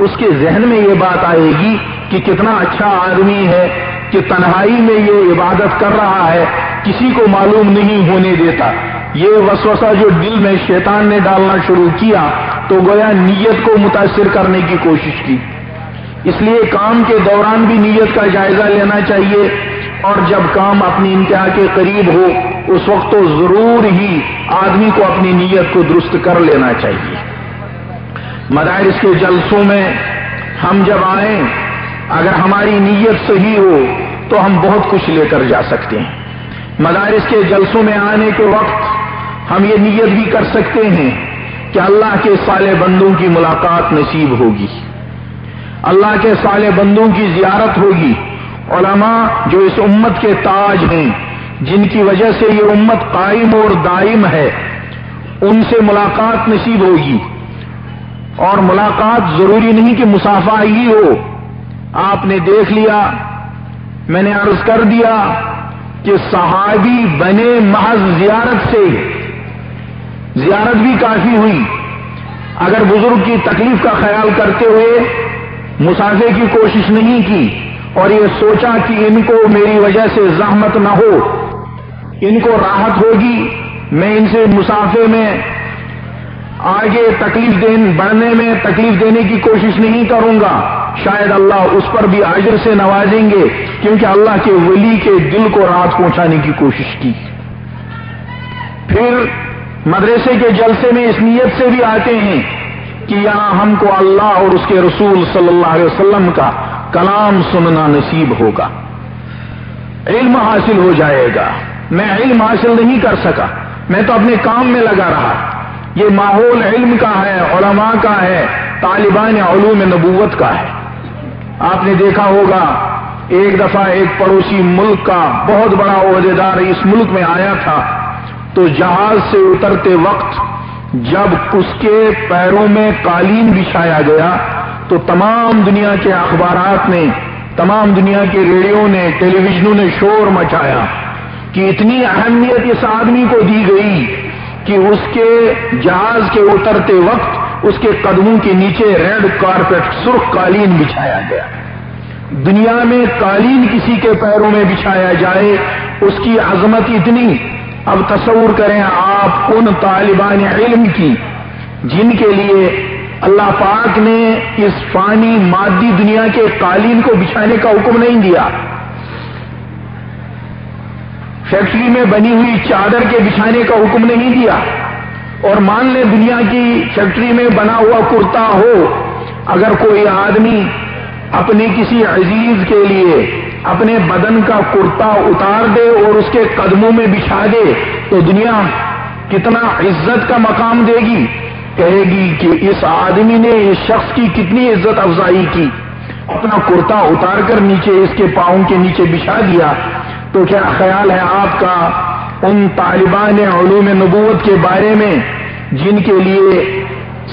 S5: اس کے ذہن میں یہ بات آئے گی کہ کتنا اچھا آدمی ہے کہ تنہائی میں یہ عبادت کر رہا ہے، کسی کو معلوم نہیں ہونے دیتا. یہ وسوسہ جو دل میں شیطان نے ڈالنا شروع کیا تو گویا نیت کو متاثر کرنے کی کوشش کی. اس لیے کام کے دوران بھی نیت کا جائزہ لینا چاہیے، اور جب کام اپنی انتہا کے قریب ہو اس وقت تو ضرور ہی آدمی کو اپنی نیت کو درست کر لینا چاہیے. مدارس کے جلسوں میں ہم جب آئیں، اگر ہماری نیت صحیح ہو تو ہم بہت کچھ لے کر جا سکتے ہیں. مدارس کے جلسوں میں آنے کے وقت ہم یہ نیت بھی کر سکتے ہیں کہ اللہ کے صالح بندوں کی ملاقات نصیب ہوگی، اللہ کے صالح بندوں کی زیارت ہوگی. علماء جو اس امت کے تاج ہیں، جن کی وجہ سے یہ امت قائم اور دائم ہے، ان سے ملاقات نصیب ہوگی. اور ملاقات ضروری نہیں کہ مصافحہ ہی ہو. آپ نے دیکھ لیا، میں نے عرض کر دیا کہ صحابی بنے محض زیارت سے، زیارت بھی کافی ہوئی. اگر بزرگ کی تکلیف کا خیال کرتے ہوئے مصافحے کی کوشش نہیں کی اور یہ سوچا کہ ان کو میری وجہ سے زحمت نہ ہو، ان کو راحت ہوگی، میں ان سے مسافے میں آگے بڑھنے میں تکلیف دینے کی کوشش نہیں کروں گا، شاید اللہ اس پر بھی اجر سے نوازیں گے، کیونکہ اللہ کے ولی کے دل کو راحت پہنچانے کی کوشش کی۔ پھر مدرسے کے جلسے میں اس نیت سے بھی آتے ہیں کہ یہاں ہم کو اللہ اور اس کے رسول صلی اللہ علیہ وسلم کا کلام سننا نصیب ہوگا، علم حاصل ہو جائے گا۔ میں علم حاصل نہیں کر سکا، میں تو اپنے کام میں لگا رہا۔ یہ ماحول علم کا ہے، علماء کا ہے، طالبان علوم نبوت کا ہے۔ آپ نے دیکھا ہوگا ایک دفعہ ایک پڑوسی ملک کا بہت بڑا عہدیدار اس ملک میں آیا تھا، تو جہاز سے اترتے وقت جب اس کے پیروں میں قالین بچھایا گیا تو تمام دنیا کے اخبارات نے، تمام دنیا کے ریڈیو نے، ٹیلی ویژنوں نے شور مچایا کہ اتنی اہمیت اس آدمی کو دی گئی کہ اس کے جہاز کے اترتے وقت اس کے قدموں کے نیچے ریڈ کارپیٹ، سرخ قالین بچھایا گیا۔ دنیا میں قالین کسی کے پیروں میں بچھایا جائے، اس کی عظمت اتنی۔ اب تصور کریں آپ ان طالبان علم کی جن کے لیے اللہ پاک نے اس فانی مادی دنیا کے قالین کو بچھانے کا حکم نہیں دیا، فیکٹری میں بنی ہوئی چادر کے بچھانے کا حکم نہیں دیا، اور مان لیں دنیا کی فیکٹری میں بنا ہوا کرتا ہو، اگر کوئی آدمی اپنے کسی عزیز کے لیے اپنے بدن کا کرتا اتار دے اور اس کے قدموں میں بچھا دے تو دنیا کتنا عزت کا مقام دے گی، کہے گی کہ اس آدمی نے اس شخص کی کتنی عزت افزائی کی، اپنا کرتا اتار کر نیچے اس کے پاؤں کے نیچے بچھا دیا۔ تو کیا خیال ہے آپ کا ان طالبان علوم نبوت کے بارے میں جن کے لیے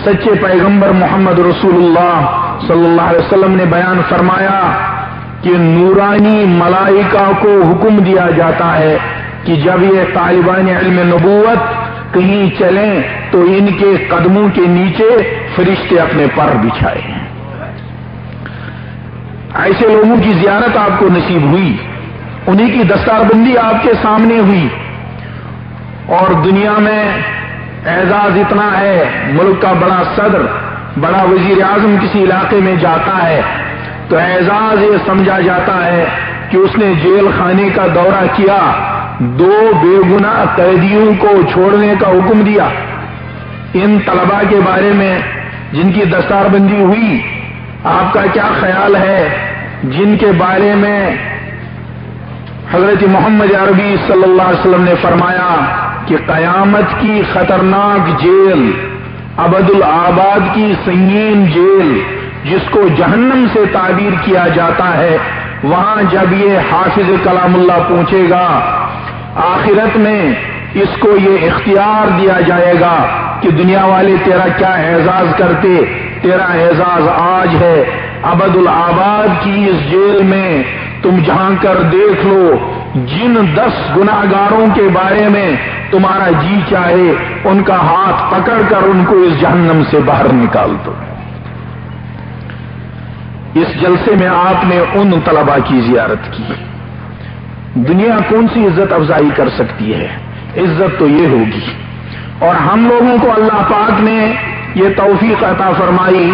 S5: سچے پیغمبر محمد رسول اللہ صلی اللہ علیہ وسلم نے بیان فرمایا کہ نورانی ملائکہ کو حکم دیا جاتا ہے کہ جب یہ طالبان علم نبوت کہیں چلیں تو ان کے قدموں کے نیچے فرشتے اپنے پر بچھائے۔ ایسے لوگوں کی زیارت آپ کو نصیب ہوئی، انہی کی دستار بندی آپ کے سامنے ہوئی، اور دنیا میں اعزاز اتنا ہے، ملک کا بڑا صدر، بڑا وزیر اعظم کسی علاقے میں جاتا ہے تو اعزاز یہ سمجھا جاتا ہے کہ اس نے جیل خانے کا دورہ کیا، 2 بے گناہ قیدیوں کو چھوڑنے کا حکم دیا۔ ان طلباء کے بارے میں جن کی دستار بندی ہوئی، آپ کا کیا خیال ہے جن کے بارے میں حضرت محمد عربی صلی اللہ علیہ وسلم نے فرمایا کہ قیامت کی خطرناک جیل، ابد الآباد کی سنگین جیل جس کو جہنم سے تعبیر کیا جاتا ہے، وہاں جب یہ حافظ کلام اللہ پہنچے گا، آخرت میں اس کو یہ اختیار دیا جائے گا کہ دنیا والے تیرا کیا اعزاز کرتے، تیرا اعزاز آج ہے ابد الآباد کی اس جیل میں تم جھانک کر دیکھ لو، جن 10 گناہگاروں کے بارے میں تمہارا جی چاہے ان کا ہاتھ پکڑ کر ان کو اس جہنم سے باہر نکال دو۔ اس جلسے میں آپ نے ان طلباء کی زیارت کی۔ دنیا کون سی عزت افزائی کر سکتی ہے؟ عزت تو یہ ہوگی، اور ہم لوگوں کو اللہ پاک نے یہ توفیق عطا فرمائی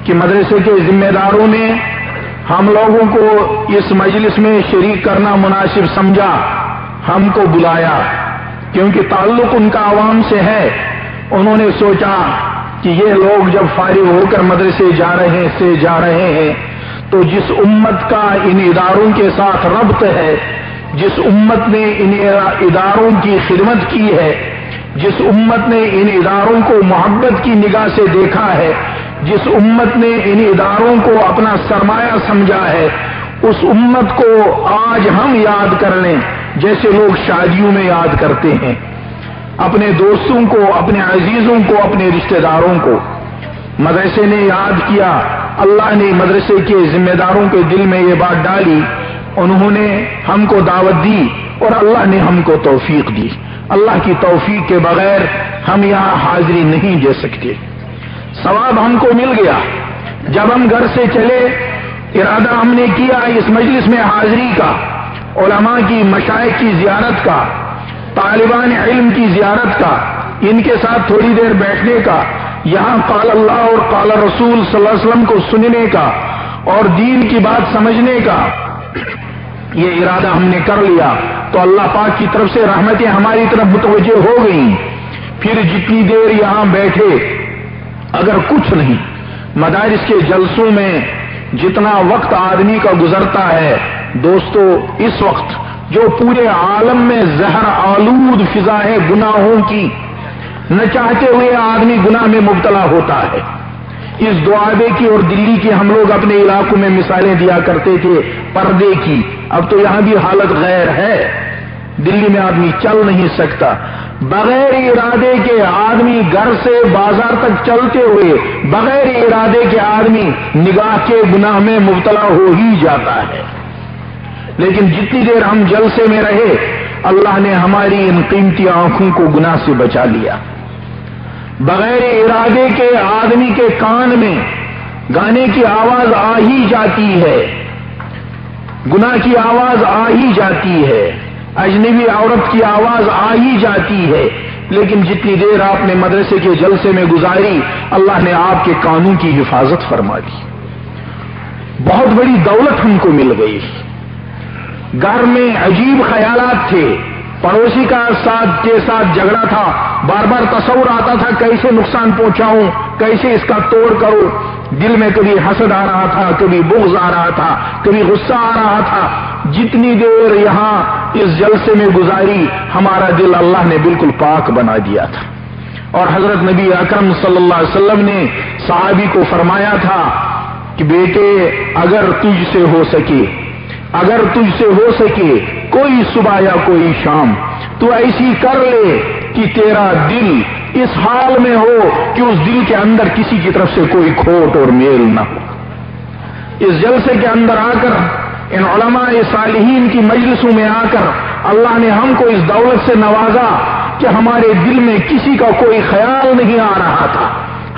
S5: کہ مدرسے کے ذمہ داروں نے ہم لوگوں کو اس مجلس میں شریک کرنا مناسب سمجھا، ہم کو بلایا، کیونکہ تعلق ان کا عوام سے ہے۔ انہوں نے سوچا کہ یہ لوگ جب فارغ ہو کر مدرسے جا رہے ہیں تو جس امت کا ان اداروں کے ساتھ ربط ہے، جس امت نے ان اداروں کی خدمت کی ہے، جس امت نے ان اداروں کو محبت کی نگاہ سے دیکھا ہے، جس امت نے ان اداروں کو اپنا سرمایہ سمجھا ہے، اس امت کو آج ہم یاد کر لیں جیسے لوگ شادیوں میں یاد کرتے ہیں، اپنے دوستوں کو، اپنے عزیزوں کو، اپنے رشتہ داروں کو۔ مدرسے نے یاد کیا، اللہ نے مدرسے کے ذمہ داروں کے دل میں یہ بات ڈالی، انہوں نے ہم کو دعوت دی اور اللہ نے ہم کو توفیق دی۔ اللہ کی توفیق کے بغیر ہم یہاں حاضری نہیں دے سکتے۔ ثواب ہم کو مل گیا۔ جب ہم گھر سے چلے ارادہ ہم نے کیا اس مجلس میں حاضری کا، علماء کی، مشائخ کی زیارت کا، طالبان علم کی زیارت کا، ان کے ساتھ تھوڑی دیر بیٹھنے کا، یہاں قال اللہ اور قال رسول صلی اللہ علیہ وسلم کو سننے کا اور دین کی بات سمجھنے کا، یہ ارادہ ہم نے کر لیا تو اللہ پاک کی طرف سے رحمتیں ہماری طرف متوجہ ہو گئیں۔ پھر جتنی دیر یہاں بیٹھے، اگر کچھ نہیں، مدارس کے جلسوں میں جتنا وقت آدمی کا گزرتا ہے دوستو، اس وقت جو پورے عالم میں زہر آلود فضا ہے گناہوں کی، نہ چاہتے ہوئے آدمی گناہ میں مبتلا ہوتا ہے۔ اس دعابے کی اور دلی کی ہم لوگ اپنے علاقوں میں مثالیں دیا کرتے تھے پردے کی، اب تو یہاں بھی حالت غیر ہے۔ دلی میں آدمی چل نہیں سکتا، بغیر ارادے کے آدمی گھر سے بازار تک چلتے ہوئے بغیر ارادے کے آدمی نگاہ کے گناہ میں مبتلا ہو ہی جاتا ہے۔ لیکن جتنی دیر ہم جلسے میں رہے، اللہ نے ہماری ان قیمتی آنکھوں کو گناہ سے بچا لیا۔ بغیر ارادے کے آدمی کے کان میں گانے کی آواز آ ہی جاتی ہے، گناہ کی آواز آ ہی جاتی ہے، اجنبی عورت کی آواز آ ہی جاتی ہے۔ لیکن جتنی دیر آپ نے مدرسے کے جلسے میں گزاری، اللہ نے آپ کے کانوں کی حفاظت فرما دی۔ بہت بڑی دولت ہم کو مل گئی۔ گھر میں عجیب خیالات تھے، پڑوسی کا کے ساتھ جھگڑا تھا، بار بار تصور آتا تھا کیسے نقصان پہنچاؤں، کیسے اس کا توڑ کروں۔ دل میں کبھی حسد آ رہا تھا، کبھی بغض آ رہا تھا، کبھی غصہ آ رہا تھا۔ جتنی دیر یہاں اس جلسے میں گزاری، ہمارا دل اللہ نے بالکل پاک بنا دیا تھا۔ اور حضرت نبی اکرم صلی اللہ علیہ وسلم نے صحابی کو فرمایا تھا کہ بیٹے، اگر تجھ سے ہو سکے کوئی صبح یا کوئی شام تو ایسی کر لے کہ تیرا دل اس حال میں ہو کہ اس دل کے اندر کسی کی طرف سے کوئی کھوٹ اور میل نہ ہو۔ اس جلسے کے اندر آ کر، ان علماء صالحین کی مجلسوں میں آ کر اللہ نے ہم کو اس دولت سے نوازا کہ ہمارے دل میں کسی کا کوئی خیال نہیں آ رہا تھا۔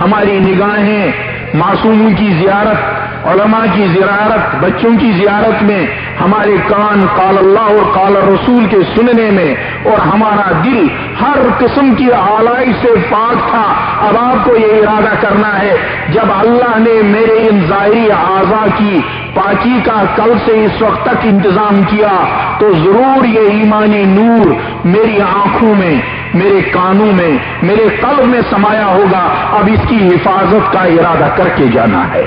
S5: ہماری نگاہیں معصوموں کی زیارت، علماء کی زیارت، بچوں کی زیارت میں، ہمارے کان قال اللہ اور قال رسول کے سننے میں، اور ہمارا دل ہر قسم کی آلائش سے پاک تھا۔ اب آپ کو یہ ارادہ کرنا ہے، جب اللہ نے میرے ان ظاہری اعضاء کی پاکی کا کل سے اس وقت تک انتظام کیا تو ضرور یہ ایمانی نور میری آنکھوں میں، میرے کانوں میں، میرے قلب میں سمایا ہوگا۔ اب اس کی حفاظت کا ارادہ کر کے جانا ہے۔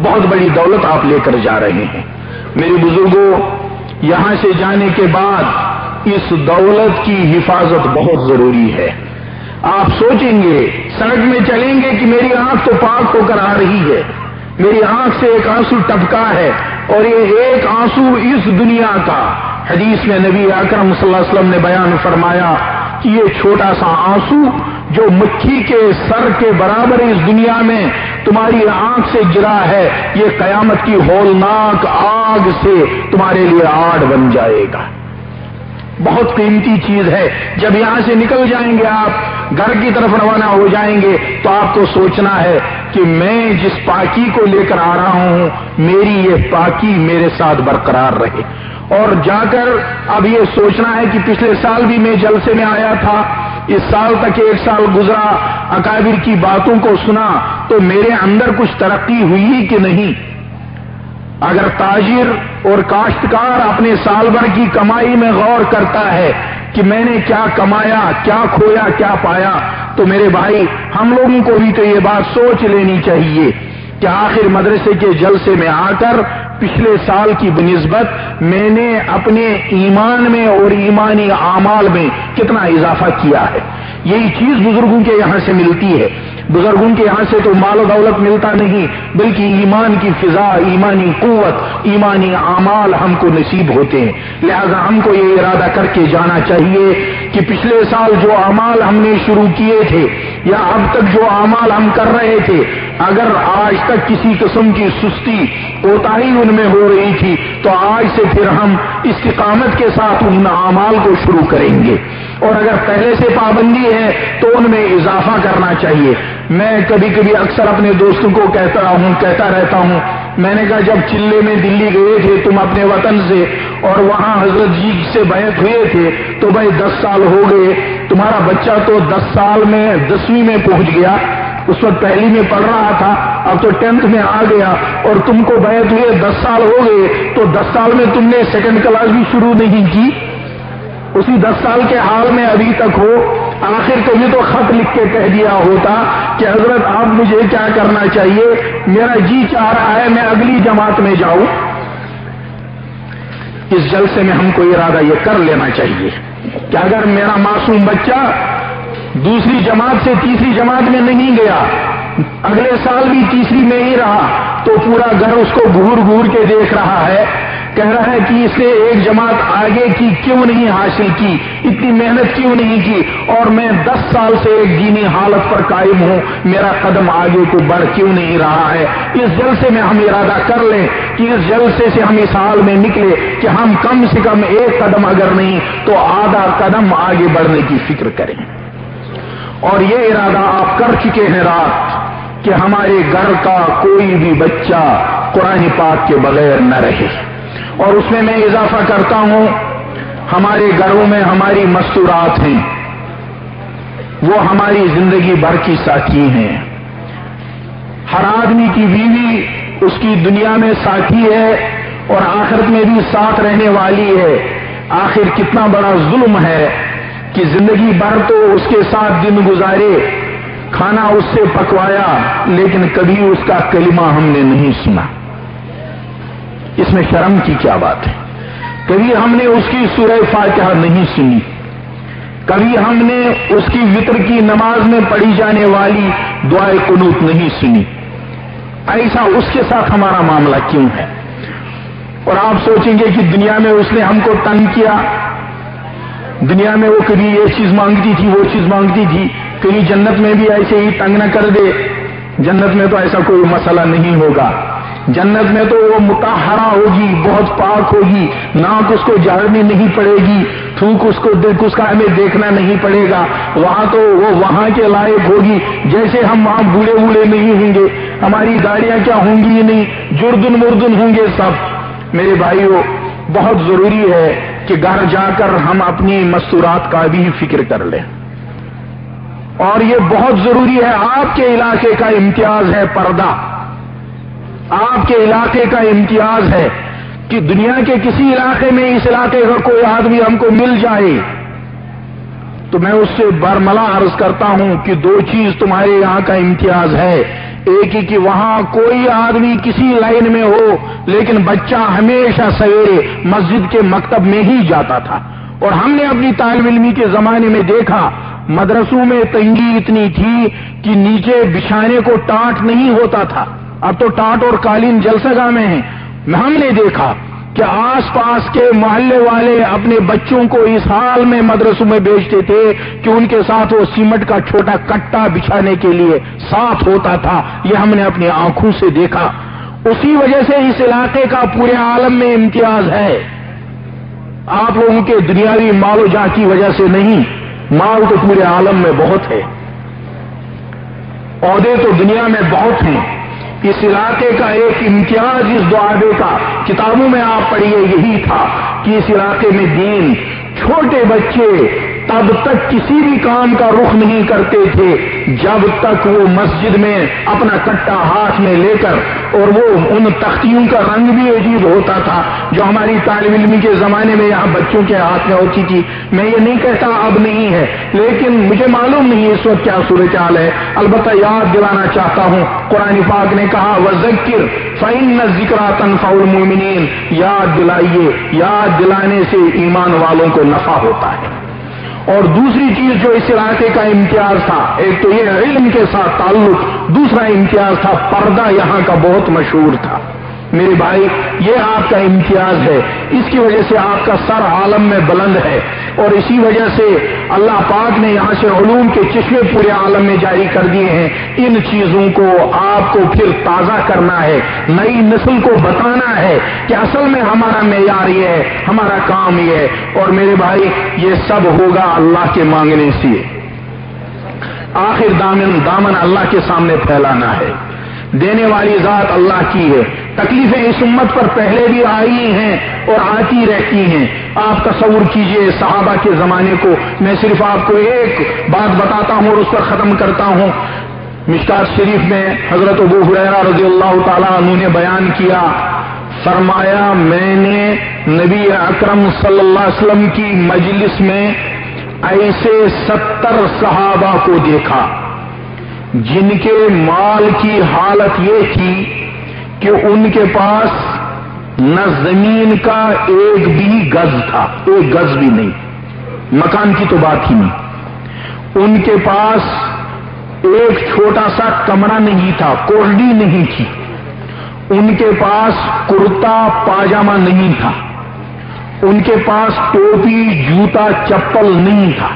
S5: بہت بڑی دولت آپ لے کر جا رہے ہیں میرے بزرگوں۔ یہاں سے جانے کے بعد اس دولت کی حفاظت بہت ضروری ہے۔ آپ سوچیں گے، سڑک میں چلیں گے کہ میری آنکھ تو پاک ہو کر آ رہی ہے، میری آنکھ سے ایک آنسو ٹپکا ہے، اور یہ ایک آنسو اس دنیا کا، حدیث میں نبی اکرم صلی اللہ علیہ وسلم نے بیان فرمایا کہ یہ چھوٹا سا آنسو جو مکھی کے سر کے برابر اس دنیا میں تمہاری آنکھ سے گرا ہے، یہ قیامت کی ہولناک آگ سے تمہارے لیے آڑ بن جائے گا۔ بہت قیمتی چیز ہے۔ جب یہاں سے نکل جائیں گے، آپ گھر کی طرف روانہ ہو جائیں گے، تو آپ کو سوچنا ہے کہ میں جس پاکی کو لے کر آ رہا ہوں، میری یہ پاکی میرے ساتھ برقرار رہے۔ اور جا کر اب یہ سوچنا ہے کہ پچھلے سال بھی میں جلسے میں آیا تھا، اس سال تک ایک سال گزرا، اکابر کی باتوں کو سنا، تو میرے اندر کچھ ترقی ہوئی کہ نہیں؟ اگر تاجر اور کاشتکار اپنے سال بھر کی کمائی میں غور کرتا ہے کہ میں نے کیا کمایا، کیا کھویا، کیا پایا، تو میرے بھائی ہم لوگوں کو بھی تو یہ بات سوچ لینی چاہیے کہ آخر مدرسے کے جلسے میں آ کر پچھلے سال کی بنسبت میں نے اپنے ایمان میں اور ایمانی اعمال میں کتنا اضافہ کیا ہے۔ یہی چیز بزرگوں کے یہاں سے ملتی ہے۔ بزرگوں کے یہاں سے تو مال و دولت ملتا نہیں، بلکہ ایمان کی فضا، ایمانی قوت، ایمانی اعمال ہم کو نصیب ہوتے ہیں۔ لہذا ہم کو یہ ارادہ کر کے جانا چاہیے کہ پچھلے سال جو اعمال ہم نے شروع کیے تھے یا اب تک جو اعمال ہم کر رہے تھے، اگر آج تک کسی قسم کی سستی، کوتاہی ان میں ہو رہی تھی، تو آج سے پھر ہم استقامت کے ساتھ ان اعمال کو شروع کریں گے، اور اگر پہلے سے پابندی ہے تو ان میں اضافہ کرنا چاہیے۔ میں کبھی کبھی اکثر اپنے دوستوں کو کہتا رہتا ہوں، میں نے کہا جب چلے میں دلی گئے تھے تم اپنے وطن سے اور وہاں حضرت جی سے بیعت ہوئے تھے تو بھائی 10 سال ہو گئے، تمہارا بچہ تو 10 سال میں 10ویں میں پہنچ گیا، اس وقت پہلی میں پڑھ رہا تھا، اب تو 10th میں آ گیا، اور تم کو بیعت ہوئے 10 سال ہو گئے، تو 10 سال میں تم نے 2nd کلاس بھی شروع نہیں کی، اسی 10 سال کے حال میں ابھی تک ہو۔ آخر کبھی تو خط لکھ کے کہہ دیا ہوتا کہ حضرت آپ مجھے کیا کرنا چاہیے، میرا جی چاہ رہا ہے میں اگلی جماعت میں جاؤں۔ اس جلسے میں ہم کو ارادہ یہ کر لینا چاہیے کہ اگر میرا معصوم بچہ دوسری جماعت سے تیسری جماعت میں نہیں گیا، اگلے سال بھی تیسری میں ہی رہا، تو پورا گھر اس کو گھور گھور کے دیکھ رہا ہے، کہہ رہا ہے کہ اس نے ایک جماعت آگے کی کیوں نہیں حاصل کی، اتنی محنت کیوں نہیں کی، اور میں 10 سال سے ایک دینی حالت پر قائم ہوں، میرا قدم آگے کو بڑھ کیوں نہیں رہا ہے۔ اس جلسے میں ہم ارادہ کر لیں کہ اس جلسے سے ہم اس حال میں نکلے کہ ہم کم سے کم ایک قدم اگر نہیں تو آدھا قدم آگے بڑھنے کی فکر کریں۔ اور یہ ارادہ آپ کر چکے ہیں رات کہ ہمارے گھر کا کوئی بھی بچہ قرآن پاک کے بغیر نہ رہے، اور اس میں اضافہ کرتا ہوں ہمارے گھروں میں ہماری مستورات ہیں، وہ ہماری زندگی بھر کی ساتھی ہیں۔ ہر آدمی کی بیوی اس کی دنیا میں ساتھی ہے اور آخرت میں بھی ساتھ رہنے والی ہے۔ آخر کتنا بڑا ظلم ہے کہ زندگی بھر تو اس کے ساتھ دن گزارے، کھانا اس سے پکوایا، لیکن کبھی اس کا کلمہ ہم نے نہیں سنا۔ اس میں شرم کی کیا بات ہے؟ کبھی ہم نے اس کی سورہ فاتحہ نہیں سنی، کبھی ہم نے اس کی وتر کی نماز میں پڑھی جانے والی دعائے قنوت نہیں سنی۔ ایسا اس کے ساتھ ہمارا معاملہ کیوں ہے؟ اور آپ سوچیں گے کہ دنیا میں اس نے ہم کو تنگ کیا، دنیا میں وہ کبھی یہ چیز مانگتی تھی وہ چیز مانگتی تھی، کبھی جنت میں بھی ایسے ہی تنگ نہ کر دے۔ جنت میں تو ایسا کوئی مسئلہ نہیں ہوگا، جنت میں تو وہ مطہرہ ہوگی، بہت پاک ہوگی، ناک اس کو جھاڑنی نہیں پڑے گی، تھوک اس کا ہمیں دیکھنا نہیں پڑے گا، وہاں تو وہ وہاں کے لائق ہوگی جیسے ہم وہاں بوڑھے بوڑھے نہیں ہوں گے، ہماری گاڑیاں کیا ہوں گی نہیں، جردن مردن ہوں گے سب۔ میرے بھائیوں، بہت ضروری ہے کہ گھر جا کر ہم اپنی مستورات کا بھی فکر کر لیں، اور یہ بہت ضروری ہے۔ آپ کے علاقے کا امتیاز ہے پردہ، آپ کے علاقے کا امتیاز ہے کہ دنیا کے کسی علاقے میں اس علاقے کا کوئی آدمی ہم کو مل جائے تو میں اس سے برملا عرض کرتا ہوں کہ 2 چیز تمہارے یہاں کا امتیاز ہے۔ ایک ہی کہ وہاں کوئی آدمی کسی لائن میں ہو لیکن بچہ ہمیشہ سویرے مسجد کے مکتب میں ہی جاتا تھا، اور ہم نے اپنی طالب علمی کے زمانے میں دیکھا مدرسوں میں تنگی اتنی تھی کہ نیچے بچھانے کو ٹاٹ نہیں ہوتا تھا، اب تو ٹاٹ اور قالین جلسہ گاہ میں ہیں۔ ہم نے دیکھا کہ آس پاس کے محلے والے اپنے بچوں کو اس حال میں مدرسوں میں بھیجتے تھے کہ ان کے ساتھ وہ سیمنٹ کا چھوٹا کٹا بچھانے کے لیے ساتھ ہوتا تھا۔ یہ ہم نے اپنی آنکھوں سے دیکھا۔ اسی وجہ سے اس علاقے کا پورے عالم میں امتیاز ہے، آپ لوگوں کے دنیاوی مال و جاہ کی وجہ سے نہیں، مال تو پورے عالم میں بہت ہے، عہدے تو دنیا میں بہت ہیں۔ اس علاقے کا ایک امتیاز اس دعابے کا کتابوں میں آپ پڑھیے یہی تھا کہ اس علاقے میں دین، چھوٹے بچے تب تک کسی بھی کام کا رخ نہیں کرتے تھے جب تک وہ مسجد میں اپنا کٹا ہاتھ میں لے کر، اور وہ ان تختیوں کا رنگ بھی عجیب ہوتا تھا جو ہماری طالب علمی کے زمانے میں یہاں بچوں کے ہاتھ میں ہوتی تھی۔ میں یہ نہیں کہتا اب نہیں ہے، لیکن مجھے معلوم نہیں اس وقت کیا صورتحال ہے، البتہ یاد دلانا چاہتا ہوں قرآن پاک نے کہا وَذَكِّرْ فَإِنَّ الذِّكْرَىٰ تَنفَعُ الْمُؤْمِنِينَ، یاد دلائیے، یاد دلانے سے ایمان والوں کو نفع ہوتا ہے۔ اور دوسری چیز جو اس علاقے کا امتیاز تھا، ایک تو یہ علم کے ساتھ تعلق، دوسرا امتیاز تھا پردہ یہاں کا بہت مشہور تھا۔ میرے بھائی، یہ آپ کا امتیاز ہے، اس کی وجہ سے آپ کا سر عالم میں بلند ہے، اور اسی وجہ سے اللہ پاک نے یہاں سے علوم کے چشمے پورے عالم میں جاری کر دیے ہیں۔ ان چیزوں کو آپ کو پھر تازہ کرنا ہے، نئی نسل کو بتانا ہے کہ اصل میں ہمارا معیار یہ ہے، ہمارا کام یہ ہے۔ اور میرے بھائی، یہ سب ہوگا اللہ کے مانگنے سے۔ آخر دامن اللہ کے سامنے پھیلانا ہے. دینے والی ذات اللہ کی ہے. تکلیفیں اس امت پر پہلے بھی آئی ہیں اور آتی رہتی ہیں. آپ تصور کیجئے صحابہ کے زمانے کو. میں صرف آپ کو ایک بات بتاتا ہوں اور اس پر ختم کرتا ہوں. مشکات شریف میں حضرت ابو ہریرہ رضی اللہ تعالیٰ عنہ نے بیان کیا، فرمایا میں نے نبی اکرم صلی اللہ علیہ وسلم کی مجلس میں ایسے 70 صحابہ کو دیکھا جن کے مال کی حالت یہ تھی کہ ان کے پاس نہ زمین کا ایک بھی گز تھا، ایک گز بھی نہیں، مکان کی تو بات ہی نہیں. ان کے پاس ایک چھوٹا سا کمرہ نہیں تھا، کوٹڑی نہیں تھی. ان کے پاس کرتا پاجامہ نہیں تھا. ان کے پاس ٹوپی جوتا چپل نہیں تھا.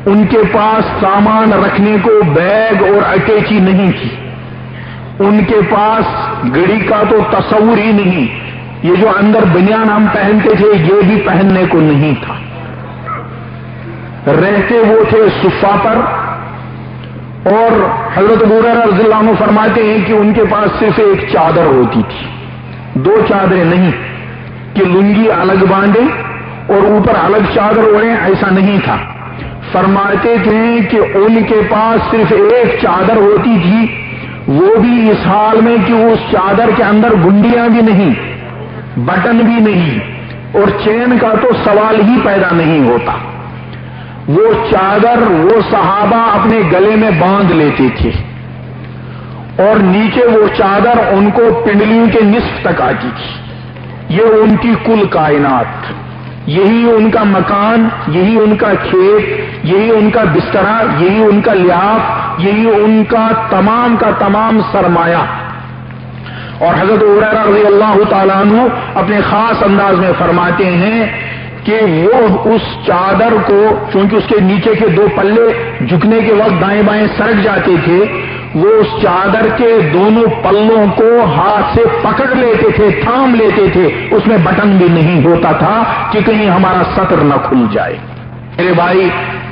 S5: ان کے پاس سامان رکھنے کو بیگ اور اٹیچی نہیں تھی. ان کے پاس گڑی کا تو تصور ہی نہیں. یہ جو اندر بنیان ہم پہنتے تھے یہ بھی پہننے کو نہیں تھا. رہتے وہ تھے صفہ پر. اور حضرت ابو ہریرہ رضی اللہ عنہ فرماتے ہیں کہ ان کے پاس صرف ایک چادر ہوتی تھی، 2 چادریں نہیں کہ لنگی الگ باندھے اور اوپر الگ چادر اوڑھیں، ایسا نہیں تھا. فرماتے تھے کہ ان کے پاس صرف ایک چادر ہوتی تھی، وہ بھی اس حال میں کہ اس چادر کے اندر گنڈیاں بھی نہیں، بٹن بھی نہیں، اور چین کا تو سوال ہی پیدا نہیں ہوتا. وہ چادر وہ صحابہ اپنے گلے میں باندھ لیتے تھے اور نیچے وہ چادر ان کو پنڈلیوں کے نصف تک آتی تھی. یہ ان کی کل کائنات، یہی ان کا مکان، یہی ان کا کھیت، یہی ان کا بسترا، یہی ان کا لحاف، یہی ان کا تمام سرمایہ. اور حضرت ہریرہ رضی اللہ تعالیٰ عنہ اپنے خاص انداز میں فرماتے ہیں کہ وہ اس چادر کو، چونکہ اس کے نیچے کے 2 پلے جھکنے کے وقت دائیں بائیں سرک جاتے تھے، وہ اس چادر کے دونوں پلوں کو ہاتھ سے پکڑ لیتے تھے، تھام لیتے تھے. اس میں بٹن بھی نہیں ہوتا تھا کہ کہیں ہمارا سطر نہ کھل جائے. میرے بھائی،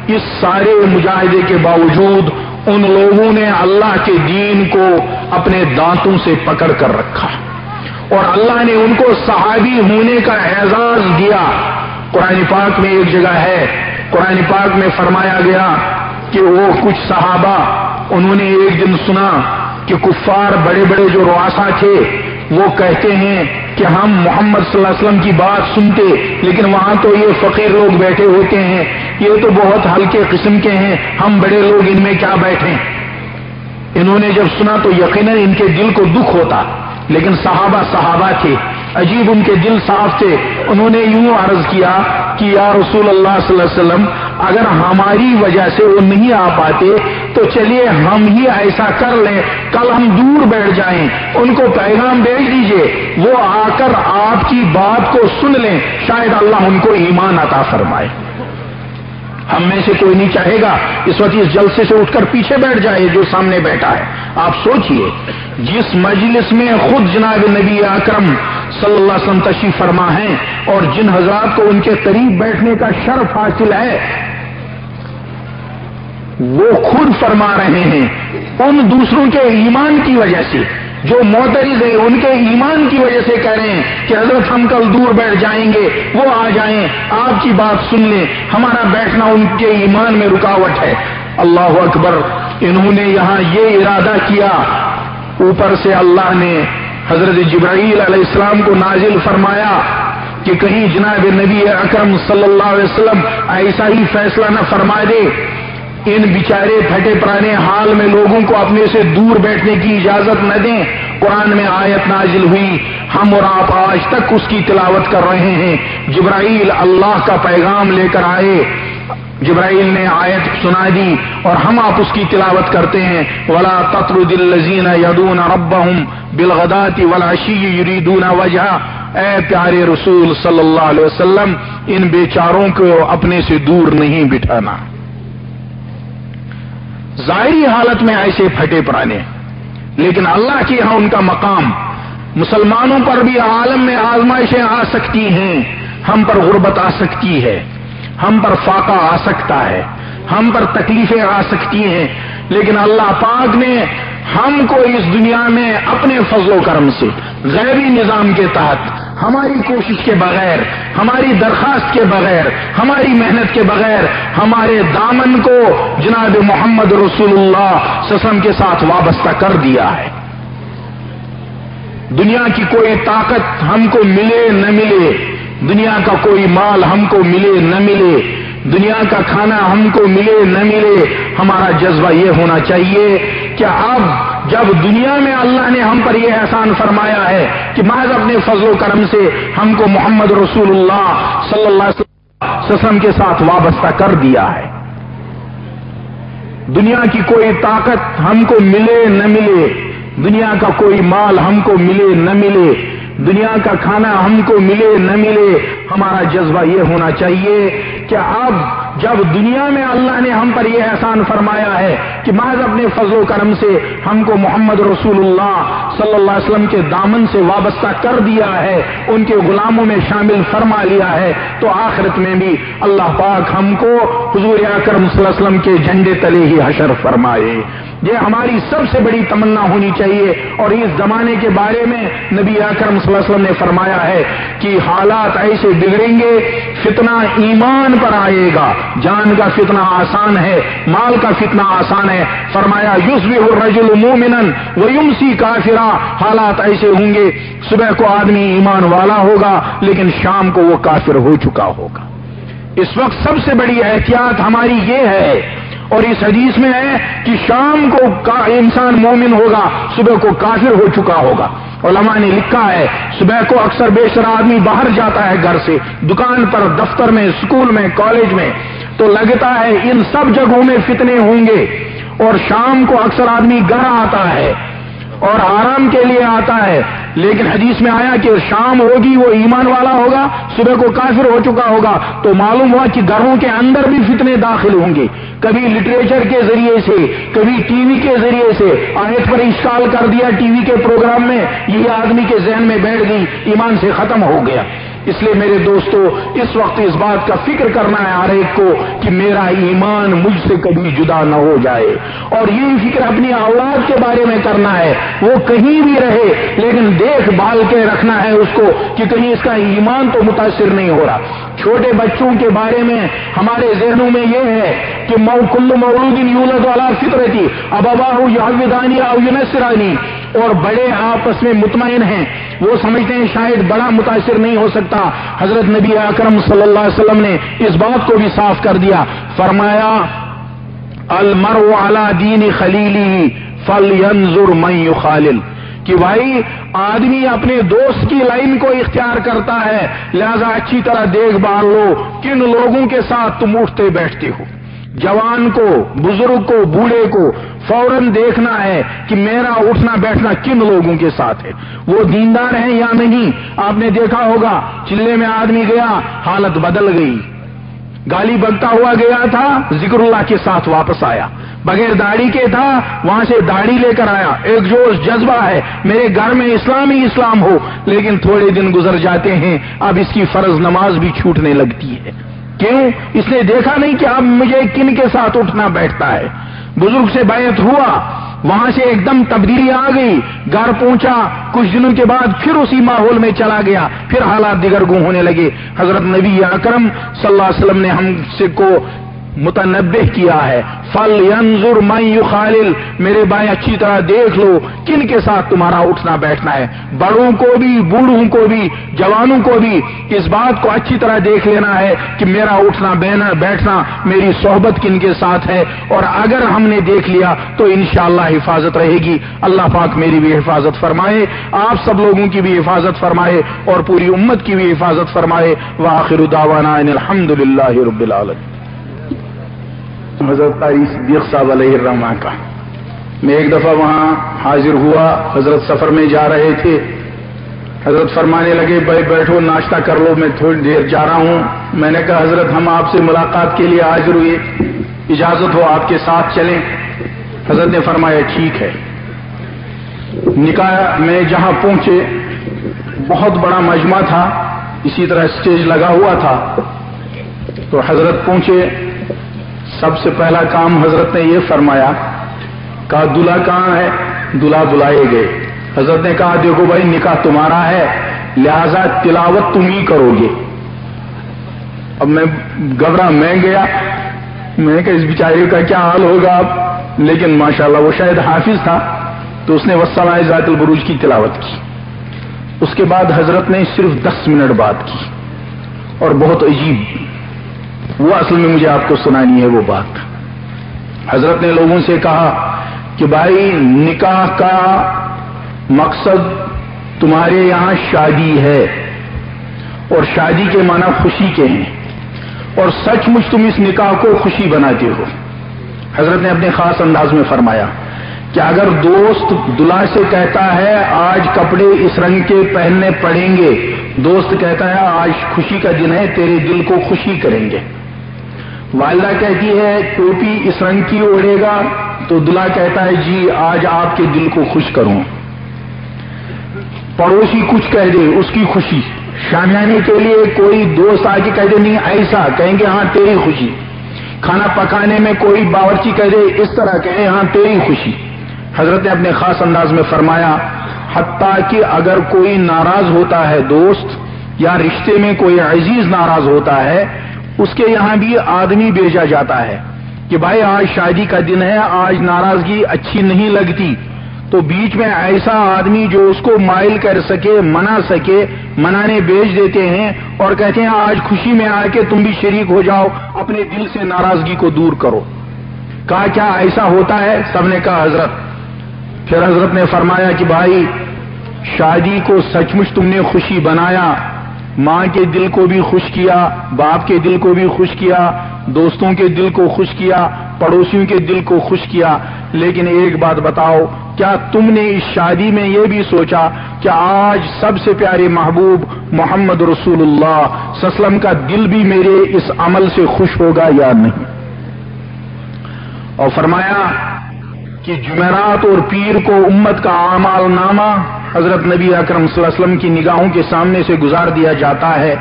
S5: اس سارے مجاہدے کے باوجود ان لوگوں نے اللہ کے دین کو اپنے دانتوں سے پکڑ کر رکھا اور اللہ نے ان کو صحابی ہونے کا اعزاز دیا. قرآن پاک میں ایک جگہ ہے، قرآن پاک میں فرمایا گیا کہ وہ کچھ صحابہ انہوں نے ایک دن سنا کہ کفار بڑے بڑے جو رؤسا تھے وہ کہتے ہیں کہ ہم محمد صلی اللہ علیہ وسلم کی بات سنتے، لیکن وہاں تو یہ فقیر لوگ بیٹھے ہوتے ہیں، یہ تو بہت ہلکے قسم کے ہیں، ہم بڑے لوگ ان میں کیا بیٹھیں. انہوں نے جب سنا تو یقیناً ان کے دل کو دکھ ہوتا، لیکن صحابہ تھے، عجیب ان کے دل صاف تھے. انہوں نے یوں عرض کیا کہ یا رسول اللہ صلی اللہ علیہ وسلم، اگر ہماری وجہ سے وہ نہیں آ پاتے تو چلیے ہم ہی ایسا کر لیں، کل ہم دور بیٹھ جائیں، ان کو پیغام بھیج دیجئے، وہ آ کر آپ کی بات کو سن لیں، شاید اللہ ان کو ایمان عطا فرمائے. ہم میں سے کوئی نہیں چاہے گا اس وقت اس جلسے سے اٹھ کر پیچھے بیٹھ جائے جو سامنے بیٹھا ہے. آپ سوچئے، جس مجلس میں خود جناب نبی اکرم صلی اللہ علیہ وسلم تشریف فرما ہیں اور جن حضرات کو ان کے قریب بیٹھنے کا شرف حاصل ہے، وہ خود فرما رہے ہیں ان دوسروں کے ایمان کی وجہ سے، جو معترض ہیں ان کے ایمان کی وجہ سے کہہ رہے ہیں کہ حضرت ہم کل دور بیٹھ جائیں گے، وہ آ جائیں، آپ کی بات سن لیں، ہمارا بیٹھنا ان کے ایمان میں رکاوٹ ہے. اللہ اکبر. انہوں نے یہاں یہ ارادہ کیا، اوپر سے اللہ نے حضرت جبرائیل علیہ السلام کو نازل فرمایا کہ کہیں جناب نبی اکرم صلی اللہ علیہ وسلم ایسا ہی فیصلہ نہ فرما دے، ان بیچارے پھٹے پرانے حال میں لوگوں کو اپنے سے دور بیٹھنے کی اجازت نہ دیں. قرآن میں آیت نازل ہوئی، ہم اور آپ آج تک اس کی تلاوت کر رہے ہیں. جبرائیل اللہ کا پیغام لے کر آئے، جبرائیل نے آیت سنا دی اور ہم آپ اس کی تلاوت کرتے ہیں. وَلَا تَطْرُدِ الَّذِينَ يَدْعُونَ رَبَّهُمْ بِالْغَدَاةِ وَالْعَشِيِّ يُرِيدُونَ وَجْهَهُ. اے پیارے رسول صلی اللہ علیہ وسلم، ان بیچاروں کو اپنے سے دور نہیں بٹھانا. ظاہری حالت میں ایسے پھٹے پرانے، لیکن اللہ کے یہاں ان کا مقام. مسلمانوں پر بھی عالم میں آزمائشیں آ سکتی ہیں، ہم پر غربت آ سکتی ہے، ہم پر فاقہ آ سکتا ہے، ہم پر تکلیفیں آ سکتی ہیں، لیکن اللہ پاک نے ہم کو اس دنیا میں اپنے فضل و کرم سے غیبی نظام کے تحت ہماری کوشش کے بغیر، ہماری درخواست کے بغیر، ہماری محنت کے بغیر ہمارے دامن کو جناب محمد رسول اللہ صلی اللہ علیہ وسلم کے ساتھ وابستہ کر دیا ہے۔ دنیا کی کوئی طاقت ہم کو ملے نہ ملے، دنیا کا کوئی مال ہم کو ملے نہ ملے، دنیا کا کھانا ہم کو ملے نہ ملے، ہمارا جذبہ یہ ہونا چاہیے کہ اب جب دنیا میں اللہ نے ہم پر یہ احسان فرمایا ہے کہ محض اپنے فضل و کرم سے ہم کو محمد رسول اللہ صلی اللہ علیہ وسلم کے ساتھ وابستہ کر دیا ہے، دنیا کی کوئی طاقت ہم کو ملے نہ ملے، دنیا کا کوئی مال ہم کو ملے نہ ملے، دنیا کا کھانا ہم کو ملے نہ ملے، ہمارا جذبہ یہ ہونا چاہیے کہ اب جب دنیا میں اللہ نے ہم پر یہ احسان فرمایا ہے کہ محض اپنے فضل و کرم سے ہم کو محمد رسول اللہ صلی اللہ علیہ وسلم کے دامن سے وابستہ کر دیا ہے، ان کے غلاموں میں شامل فرما لیا ہے، تو آخرت میں بھی اللہ پاک ہم کو حضور اکرم صلی اللہ علیہ وسلم کے جھنڈے تلے ہی حشر فرمائے۔ یہ ہماری سب سے بڑی تمنا ہونی چاہیے، اور اس زمانے کے بارے میں نبی اکرم صلی اللہ علیہ وسلم نے فرمایا ہے کہ حالات ایسے بگڑیں گے، فتنہ ایمان پر آئے گا، جان کا فتنہ آسان ہے، مال کا فتنہ آسان ہے، فرمایا یصبح الرجل مومنا ویمسی کافرا، حالات ایسے ہوں گے صبح کو آدمی ایمان والا ہوگا لیکن شام کو وہ کافر ہو چکا ہوگا۔ اس وقت سب سے بڑی احتیاط ہماری یہ ہے، اور اس حدیث میں ہے کہ شام کو انسان مومن ہوگا، صبح کو کافر ہو چکا ہوگا۔ علماء نے لکھا ہے صبح کو اکثر بیشتر آدمی باہر جاتا ہے گھر سے، دکان پر، دفتر میں، اسکول میں، کالج میں، تو لگتا ہے ان سب جگہوں میں فتنے ہوں گے، اور شام کو اکثر آدمی گھر آتا ہے اور آرام کے لیے آتا ہے، لیکن حدیث میں آیا کہ شام ہوگی وہ ایمان والا ہوگا، صبح کو کافر ہو چکا ہوگا، تو معلوم ہوا کہ گھروں کے اندر بھی فتنے داخل ہوں گے، کبھی لٹریچر کے ذریعے سے، کبھی ٹی وی کے ذریعے سے، آیت پر اشکال کر دیا ٹی وی کے پروگرام میں، یہ آدمی کے ذہن میں بیٹھ گئی، ایمان سے ختم ہو گیا۔ اس لیے میرے دوستو اس وقت اس بات کا فکر کرنا ہے ہر ایک کو کہ میرا ایمان مجھ سے کبھی جدا نہ ہو جائے، اور یہی فکر اپنی اولاد کے بارے میں کرنا ہے، وہ کہیں بھی رہے لیکن دیکھ بھال کے رکھنا ہے اس کو کہ کہیں اس کا ایمان تو متاثر نہیں ہو رہا۔ چھوٹے بچوں کے بارے میں ہمارے ذہنوں میں یہ ہے کہ کل مولود یولد علی فطرتی ابواہ یہودانی او ینصرانی، اور بڑے آپس میں مطمئن ہیں، وہ سمجھتے ہیں شاید بڑا متاثر نہیں ہو سکتا۔ حضرت نبی اکرم صلی اللہ علیہ وسلم نے اس بات کو بھی صاف کر دیا، فرمایا المرء علی دین خلیلہ فلینظر من یخالل، کہ بھائی آدمی اپنے دوست کی لائن کو اختیار کرتا ہے، لہذا اچھی طرح دیکھ بھال لو کن لوگوں کے ساتھ تم اٹھتے بیٹھتے ہو۔ جوان کو، بزرگ کو، بوڑھے کو فوراً دیکھنا ہے کہ میرا اٹھنا بیٹھنا کن لوگوں کے ساتھ ہے، وہ دیندار ہیں یا نہیں۔ آپ نے دیکھا ہوگا چلے میں آدمی گیا، حالت بدل گئی، گالی بکتا ہوا گیا تھا، ذکر اللہ کے ساتھ واپس آیا، بغیر داڑھی کے تھا، وہاں سے داڑھی لے کر آیا، ایک جوش جذبہ ہے میرے گھر میں اسلام ہی اسلام ہو، لیکن تھوڑے دن گزر جاتے ہیں اب اس کی فرض نماز بھی چھوٹنے لگتی ہے۔ کیوں؟ اس نے دیکھا نہیں کہ اب مجھے کن کے ساتھ اٹھنا بیٹھتا ہے۔ بزرگ سے بیعت ہوا، وہاں سے ایک دم تبدیلی آ گئی، گھر پہنچا، کچھ دنوں کے بعد پھر اسی ماحول میں چلا گیا، پھر حالات دیگرگوں ہونے لگے۔ حضرت نبی اکرم صلی اللہ علیہ وسلم نے ہم سے کو متنبہ کیا ہے، فَلْيَنْظُرْ مَنْ يُخَالِلْ، میرے بھائی اچھی طرح دیکھ لو کن کے ساتھ تمہارا اٹھنا بیٹھنا ہے۔ بڑوں کو بھی، بوڑھوں کو بھی، جوانوں کو بھی اس بات کو اچھی طرح دیکھ لینا ہے کہ میرا اٹھنا بیٹھنا، میری صحبت کن کے ساتھ ہے، اور اگر ہم نے دیکھ لیا تو انشاءاللہ حفاظت رہے گی۔ اللہ پاک میری بھی حفاظت فرمائے، آپ سب لوگوں کی بھی حفاظت فرمائے، اور پوری امت کی بھی حفاظت فرمائے۔ وآخر دعوانا ان الحمدللہ رب العالمین۔ حضرت قاری صدیق صاحب علیہ الرحمہ کا میں ایک دفعہ وہاں حاضر ہوا، حضرت سفر میں جا رہے تھے، حضرت فرمانے لگے بھائی بیٹھو ناشتہ کر لو، میں تھوڑی دیر جا رہا ہوں۔ میں نے کہا حضرت ہم آپ سے ملاقات کے لیے حاضر ہوئے، اجازت ہو آپ کے ساتھ چلیں؟ حضرت نے فرمایا ٹھیک ہے۔ نکاح میں جہاں پہنچے بہت بڑا مجمع تھا، اسی طرح اسٹیج لگا ہوا تھا، تو حضرت پہنچے، سب سے پہلا کام حضرت نے یہ فرمایا، کہا دلہا کہاں ہے؟ دلہا بلائے گئے۔ حضرت نے کہا دیکھو بھائی نکاح تمہارا ہے، لہذا تلاوت تم ہی کرو گے۔ اب میں گھبرا، میں گیا، میں کہ اس بیچارے کا کیا حال ہوگا اب، لیکن ماشاءاللہ وہ شاید حافظ تھا تو اس نے والسماء ذات البروج کی تلاوت کی۔ اس کے بعد حضرت نے صرف 10 منٹ بات کی اور بہت عجیب، وہ اصل میں مجھے آپ کو سنانی ہے وہ بات۔ حضرت نے لوگوں سے کہا کہ بھائی نکاح کا مقصد تمہارے یہاں شادی ہے اور شادی کے معنی خوشی کے ہیں، اور سچ مچ تم اس نکاح کو خوشی بناتے ہو۔ حضرت نے اپنے خاص انداز میں فرمایا کہ اگر دوست دلہا سے کہتا ہے آج کپڑے اس رنگ کے پہننے پڑیں گے، دوست کہتا ہے آج خوشی کا دن ہے تیرے دل کو خوشی کریں گے، والدہ کہتی ہے ٹوپی اس رنگ کی اوڑھے گا تو دلہا کہتا ہے جی آج آپ کے دل کو خوش کروں، پڑوسی کچھ کہہ دے اس کی خوشی، شامیانے کے لیے کوئی دوست آ کے کہہ دے نہیں ایسا، کہیں گے ہاں تیری خوشی، کھانا پکانے میں کوئی باورچی کہہ دے اس طرح کہیں ہاں تیری خوشی۔ حضرت نے اپنے خاص انداز میں فرمایا حتیٰ کہ اگر کوئی ناراض ہوتا ہے دوست یا رشتے میں کوئی عزیز ناراض ہوتا ہے، اس کے یہاں بھی آدمی بھیجا جاتا ہے کہ بھائی آج شادی کا دن ہے، آج ناراضگی اچھی نہیں لگتی، تو بیچ میں ایسا آدمی جو اس کو مائل کر سکے، منا سکے، منانے بھیج دیتے ہیں اور کہتے ہیں آج خوشی میں آ کے تم بھی شریک ہو جاؤ، اپنے دل سے ناراضگی کو دور کرو۔ کہا کیا ایسا ہوتا ہے؟ سب نے کہا حضرت۔ پھر حضرت نے فرمایا کہ بھائی شادی کو سچ مچ تم نے خوشی بنایا، ماں کے دل کو بھی خوش کیا، باپ کے دل کو بھی خوش کیا، دوستوں کے دل کو خوش کیا، پڑوسیوں کے دل کو خوش کیا، لیکن ایک بات بتاؤ، کیا تم نے اس شادی میں یہ بھی سوچا کہ آج سب سے پیارے محبوب محمد رسول اللہ صلی اللہ علیہ وسلم کا دل بھی میرے اس عمل سے خوش ہوگا یا نہیں؟ اور فرمایا کہ جمعرات اور پیر کو امت کا اعمال نامہ حضرت نبی اکرم صلی اللہ علیہ وسلم کی نگاہوں کے سامنے سے گزار دیا جاتا ہے۔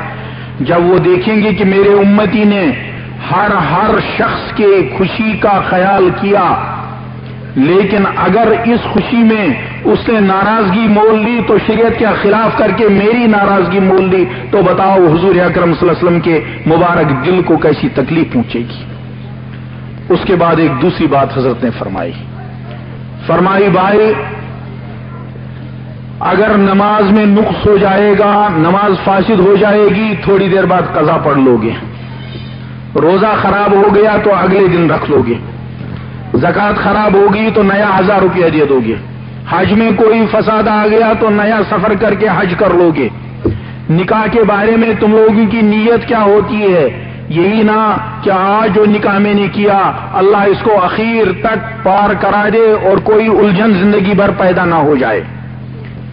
S5: جب وہ دیکھیں گے کہ میرے امتی نے ہر شخص کے خوشی کا خیال کیا، لیکن اگر اس خوشی میں اس نے ناراضگی مول لی تو شریعت کے خلاف کر کے میری ناراضگی مول لی، تو بتاؤ حضور اکرم صلی اللہ علیہ وسلم کے مبارک دل کو کیسی تکلیف پہنچے گی۔ اس کے بعد ایک دوسری بات حضرت نے فرمائی بھائی اگر نماز میں نقص ہو جائے گا، نماز فاسد ہو جائے گی، تھوڑی دیر بعد قضا پڑھ لو گے، روزہ خراب ہو گیا تو اگلے دن رکھ لو گے، زکوٰۃ خراب ہوگی تو نیا 1000 روپیہ دے دو گے، حج میں کوئی فساد آ گیا تو نیا سفر کر کے حج کر لو گے۔ نکاح کے بارے میں تم لوگوں کی نیت کیا ہوتی ہے؟ یہی نہ کہ آج جو نکاح میں نے کیا اللہ اس کو اخیر تک پار کرا دے اور کوئی الجھن زندگی بھر پیدا نہ ہو جائے۔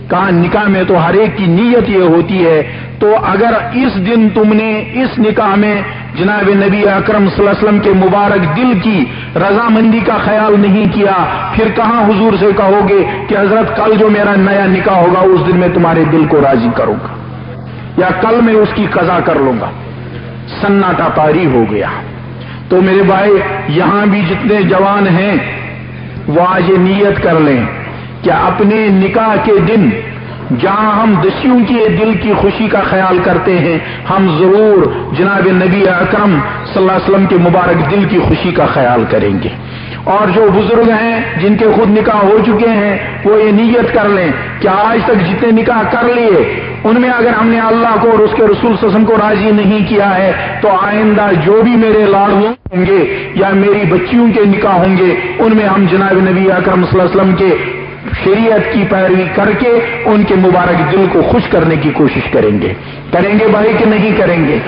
S5: کہا نکاح میں تو ہر ایک کی نیت یہ ہوتی ہے، تو اگر اس دن تم نے اس نکاح میں جناب نبی اکرم صلی اللہ علیہ وسلم کے مبارک دل کی رضامندی کا خیال نہیں کیا، پھر کہاں حضور سے کہو گے کہ حضرت کل جو میرا نیا نکاح ہوگا اس دن میں تمہارے دل کو راضی کروں گا یا کل میں اس کی قضا کر لوں گا؟ سناٹا طاری ہو گیا۔ تو میرے بھائی یہاں بھی جتنے جوان ہیں وہ آج یہ نیت کر لیں کہ اپنے نکاح کے دن جہاں ہم دسیوں کی دل کی خوشی کا خیال کرتے ہیں، ہم ضرور جناب نبی اکرم صلی اللہ علیہ وسلم کے مبارک دل کی خوشی کا خیال کریں گے۔ اور جو بزرگ ہیں جن کے خود نکاح ہو چکے ہیں وہ یہ نیت کر لیں کہ آج تک جتنے نکاح کر لیے ان میں اگر ہم نے اللہ کو اور اس کے رسول صلی اللہ علیہ وسلم کو راضی نہیں کیا ہے تو آئندہ جو بھی میرے لاڑوں ہوں گے یا میری بچیوں کے نکاح ہوں گے ان میں ہم جناب نبی اکرم صلی اللہ علیہ وسلم کے شریعت کی پیروی کر کے ان کے مبارک دل کو خوش کرنے کی کوشش کریں گے بھائی کہ نہیں کریں گے؟